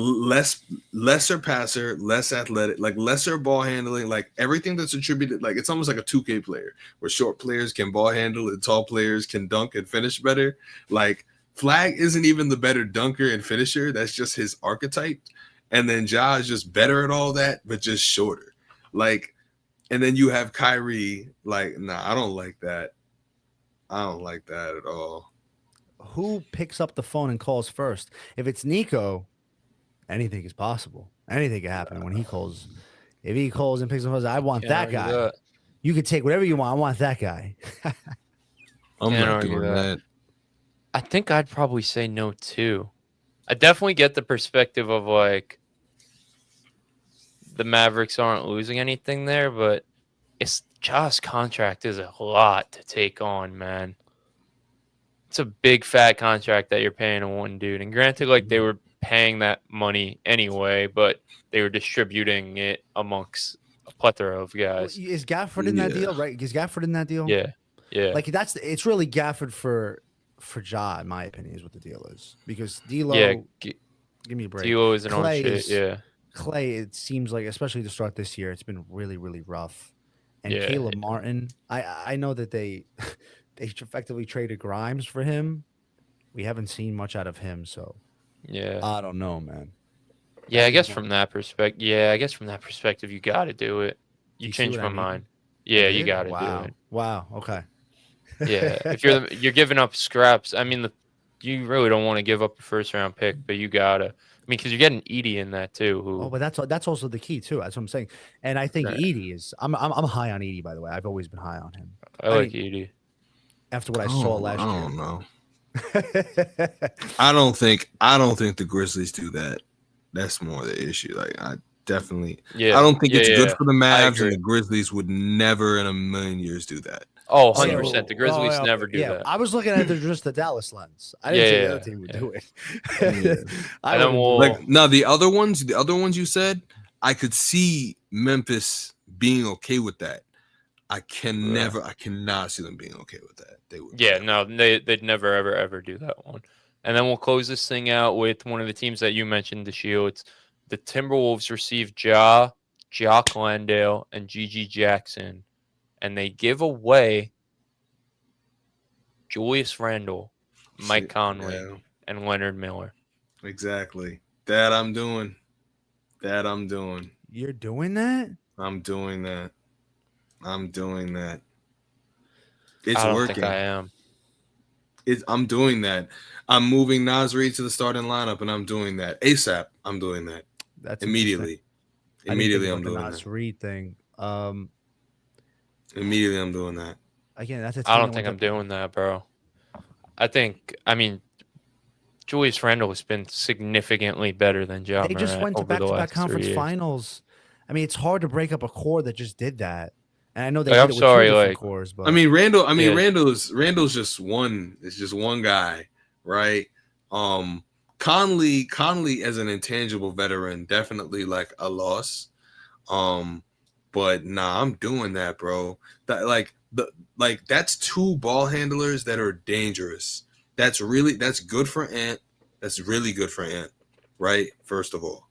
lesser passer, less athletic, like lesser ball handling, like everything that's attributed, like it's almost like a 2K player where short players can ball handle and tall players can dunk and finish better. Like Flag isn't even the better dunker and finisher. That's just his archetype. And then Ja is just better at all that, but just shorter. Like, and then you have Kyrie. Like, nah, I don't like that. I don't like that at all. Who picks up the phone and calls first? If it's Nico, anything is possible. Anything can happen when he calls. If he calls and picks up, I want that guy. You can take whatever you want. I want that guy. I'm not doing that. I think I'd probably say no too. I definitely get the perspective of like the Mavericks aren't losing anything there, but it's Ja's contract is a lot to take on, man. It's a big fat contract that you're paying to one dude. And granted, like they were paying that money anyway, but they were distributing it amongst a plethora of guys. Is Gafford in that deal, right? Is Gafford in that deal? Yeah. Yeah. Like it's really Gafford for Ja, in my opinion, is what the deal is. Because D'Lo, give me a break. D'Lo is an own shit, yeah. Klay, it seems like, especially to start this year, it's been really, really rough. And Caleb Martin, I know that they effectively traded Grimes for him. We haven't seen much out of him, so yeah, I don't know, man. Yeah, I guess from that perspective, you got to do it. You changed my mind. Yeah, you got to do it. Wow. Okay. Yeah, if you're giving up scraps, I mean, you really don't want to give up a first round pick, but you gotta. I mean, because you're getting Edey in that too. But that's also the key too. That's what I'm saying. And I think Edey is. I'm high on Edey, by the way. I've always been high on him. I like Edey. After what I saw last year. I don't know. I don't think the Grizzlies do that. That's more the issue. Like I definitely. I don't think it's good for the Mavs, and the Grizzlies would never in a million years do that. Oh, Oh, yeah, 100%. The Grizzlies yeah, never do yeah. that. I was looking at just the Dallas lens. I didn't Yeah, say the yeah, other team would yeah. do it. Yeah. I And then wouldn't do we'll- it. Like, no, the other ones you said, I could see Memphis being okay with that. I cannot see them being okay with that. They would. Yeah, never. no, they'd never, ever do that one. And then we'll close this thing out with one of the teams that you mentioned, the Shields. The Timberwolves received Jock Landale, and Gigi Jackson, and they give away Julius Randle, Mike Conley, Yeah, and Leonard Miller. exactly. That I'm doing. That I'm doing. You're doing that? I'm doing that. I'm doing that. It's I don't working. think I am. I'm doing that. I'm moving Nas Reed to the starting lineup, and I'm doing that ASAP. I'm doing that That's immediately. I didn't think Immediately, I'm about the doing Nas that. Reed thing. Immediately, I'm doing that. Again, that's a team I don't that think went I'm to- doing that, bro. I mean, Julius Randle has been significantly better than Ja They just Morant went to over the back-to-back last 3 conference years. finals. I mean, it's hard to break up a core that just did that. And I know they Like, did I'm it with sorry, two different like- cores, but I mean, Randall. Yeah. Randall's just one. It's just one guy, right? Conley as an intangible veteran, definitely like a loss. But nah, I'm doing that, bro. That's two ball handlers that are dangerous. That's good for Ant. That's really good for Ant, right? First of all.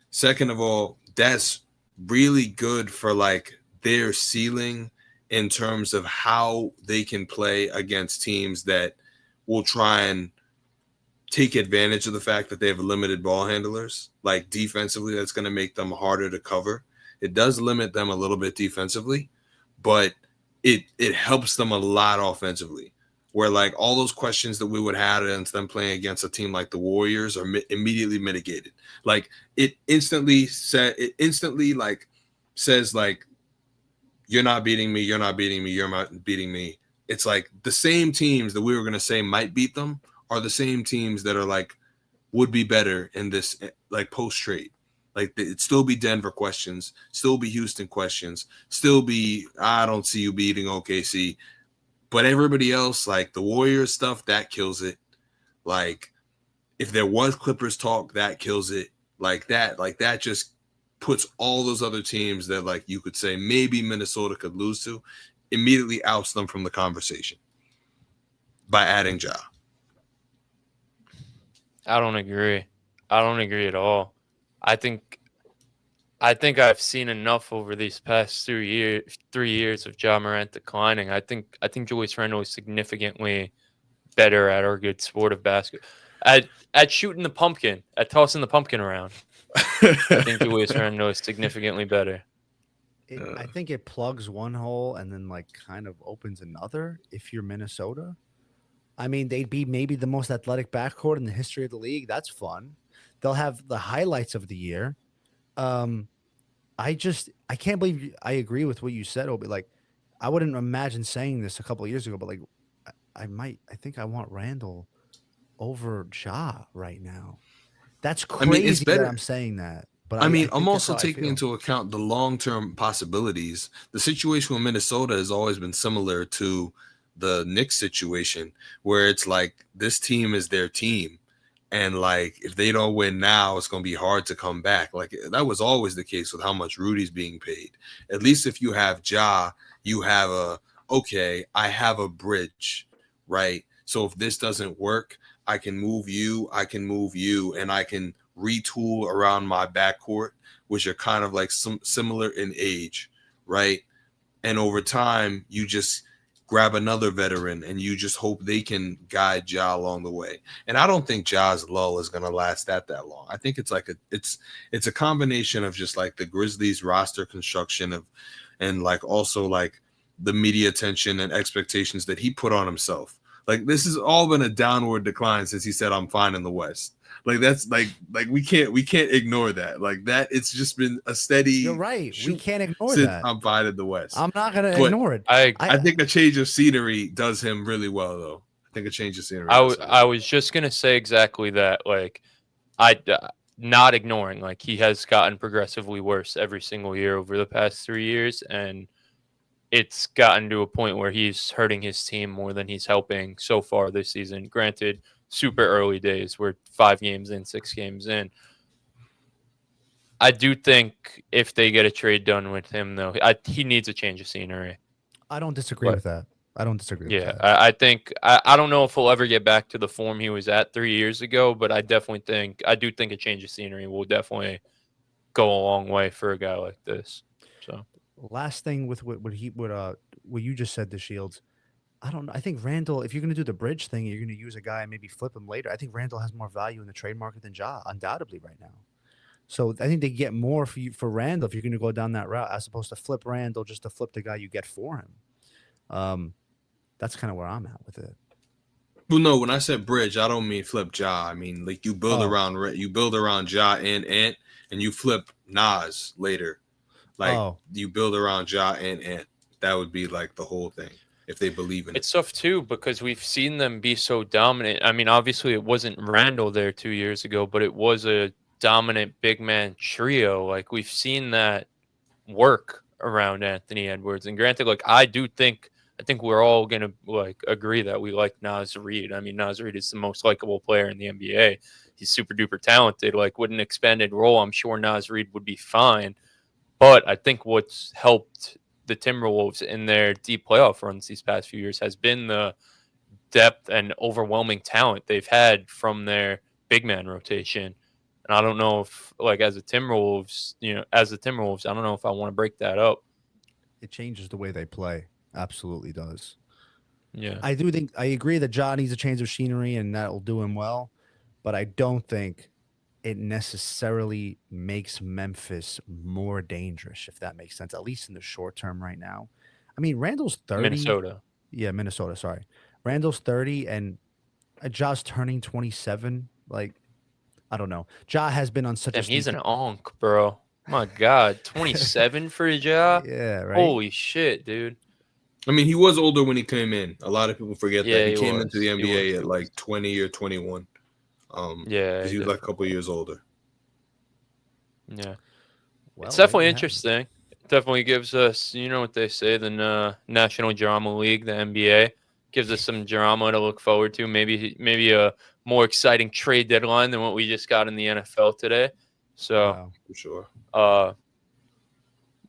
Second of all, that's really good for like their ceiling in terms of how they can play against teams that will try and take advantage of the fact that they have limited ball handlers. Like defensively, that's going to make them harder to cover. It does limit them a little bit defensively, but it helps them a lot offensively. Where like all those questions that we would have against them playing against a team like the Warriors are immediately mitigated. Like it instantly says like, you're not beating me, you're not beating me, you're not beating me. It's like the same teams that we were going to say might beat them are the same teams that are like would be better in this like post trade. Like it'd still be Denver questions, still be Houston questions, still be I don't see you beating OKC. But everybody else, like the Warriors stuff, that kills it. Like if there was Clippers talk, that kills it. Like that just puts all those other teams that like you could say maybe Minnesota could lose to, immediately outs them from the conversation by adding Ja. I don't agree. I don't agree at all. I think I've seen enough over these past 3 years of Ja Morant declining. I think Julius Randle is significantly better at our good sport of basketball. At shooting the pumpkin, at tossing the pumpkin around. I think Julius Randle is significantly better. I think it plugs one hole and then like kind of opens another if you're Minnesota. I mean, they'd be maybe the most athletic backcourt in the history of the league. That's fun. They'll have the highlights of the year. I can't believe I agree with what you said, Obi. Like, I wouldn't imagine saying this a couple of years ago, but like, I think I want Randall over Ja right now. That's crazy it's better. that I'm saying that. But I mean, think I'm that's also how I taking feel. into account the long-term possibilities. The situation with Minnesota has always been similar to the Knicks situation, where it's like this team is their team. And like if they don't win now, it's going to be hard to come back. Like that was always the case with how much Rudy's being paid. At least if you have Ja, you have I have a bridge, right? So if this doesn't work, I can move you, and I can retool around my backcourt, which are kind of like similar in age, right? And over time, you just grab another veteran and you just hope they can guide Ja along the way. And I don't think Ja's lull is going to last that long. I think it's like it's a combination of just like the Grizzlies roster construction and like also like the media attention and expectations that he put on himself. Like this has all been a downward decline since he said I'm fine in the West. Like that's like we can't ignore that. Like that it's just been a steady. You're right. We can't ignore since that. I'm fine in the West. I'm not gonna But ignore it. I think a change of scenery does him really well, though. I think a change of scenery. I was just gonna say exactly that. Like, not ignoring. Like he has gotten progressively worse every single year over the past 3 years, and it's gotten to a point where he's hurting his team more than he's helping so far this season. Granted, super early days. We're 5 games in, 6 games in. I do think if they get a trade done with him, though, he needs a change of scenery. I don't disagree with that. I don't disagree with Yeah, that. I think I don't know if he'll ever get back to the form he was at 3 years ago, but I do think a change of scenery will definitely go a long way for a guy like this. So Last thing with what you just said, the Shields. I don't know. I think Randall, if you're going to do the bridge thing, you're going to use a guy and maybe flip him later. I think Randall has more value in the trade market than Ja, undoubtedly, right now. So I think they get more for Randall if you're going to go down that route, as opposed to flip Randall just to flip the guy you get for him. That's kind of where I'm at with it. Well, no, when I said bridge, I don't mean flip Ja. I mean like you build around Ja and Ant, and you flip Nas later. Like you build around Ja and Ant. That would be like the whole thing if they believe in it. it's tough too because we've seen them be so dominant. I mean, obviously it wasn't Randall there 2 years ago, but it was a dominant big man trio. Like we've seen that work around Anthony Edwards. And granted, like I think we're all gonna like agree that we like Naz Reid. I mean, Naz Reid is the most likable player in the NBA. He's super duper talented. Like with an expanded role, I'm sure Naz Reid would be fine. But I think what's helped the Timberwolves in their deep playoff runs these past few years has been the depth and overwhelming talent they've had from their big man rotation. And I don't know if, like, as the Timberwolves, I don't know if I want to break that up. It changes the way they play. Absolutely does. Yeah. I do think I agree that Ja needs a change of scenery and that will do him well, but I don't think it necessarily makes Memphis more dangerous, if that makes sense, at least in the short term right now. I mean, Randall's 30. Minnesota. Yeah, Minnesota, sorry. Randall's 30 and Ja's turning 27. Like, I don't know. Ja has been on such Damn, a he's sneaky. an onk, bro. My God. 27 for Ja? Yeah, right. Holy shit, dude. I mean, he was older when he came in. A lot of people forget that he came into the NBA at like 20 or 21. Yeah, because he was like a couple years older. Yeah, Well, it's definitely interesting. It definitely gives us, you know what they say, the National Drama League, the NBA, gives us some drama to look forward to. Maybe a more exciting trade deadline than what we just got in the NFL today. So, for sure.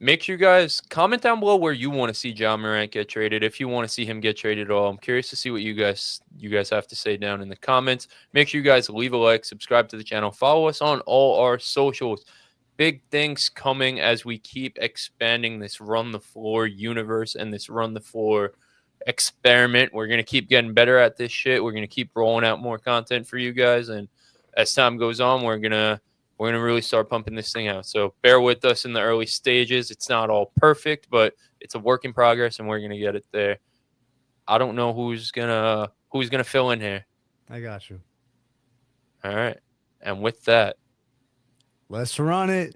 Make sure you guys comment down below where you want to see Ja Morant get traded. If you want to see him get traded at all, I'm curious to see what you guys have to say down in the comments. Make sure you guys leave a like, subscribe to the channel, follow us on all our socials. Big things coming as we keep expanding this Run the Floor universe and this Run the Floor experiment. We're gonna keep getting better at this shit. We're gonna keep rolling out more content for you guys, and as time goes on, we're gonna really start pumping this thing out. So bear with us in the early stages. It's not all perfect, but it's a work in progress, and we're gonna get it there. I don't know who's gonna fill in here. I got you. All right, and with that, let's run it.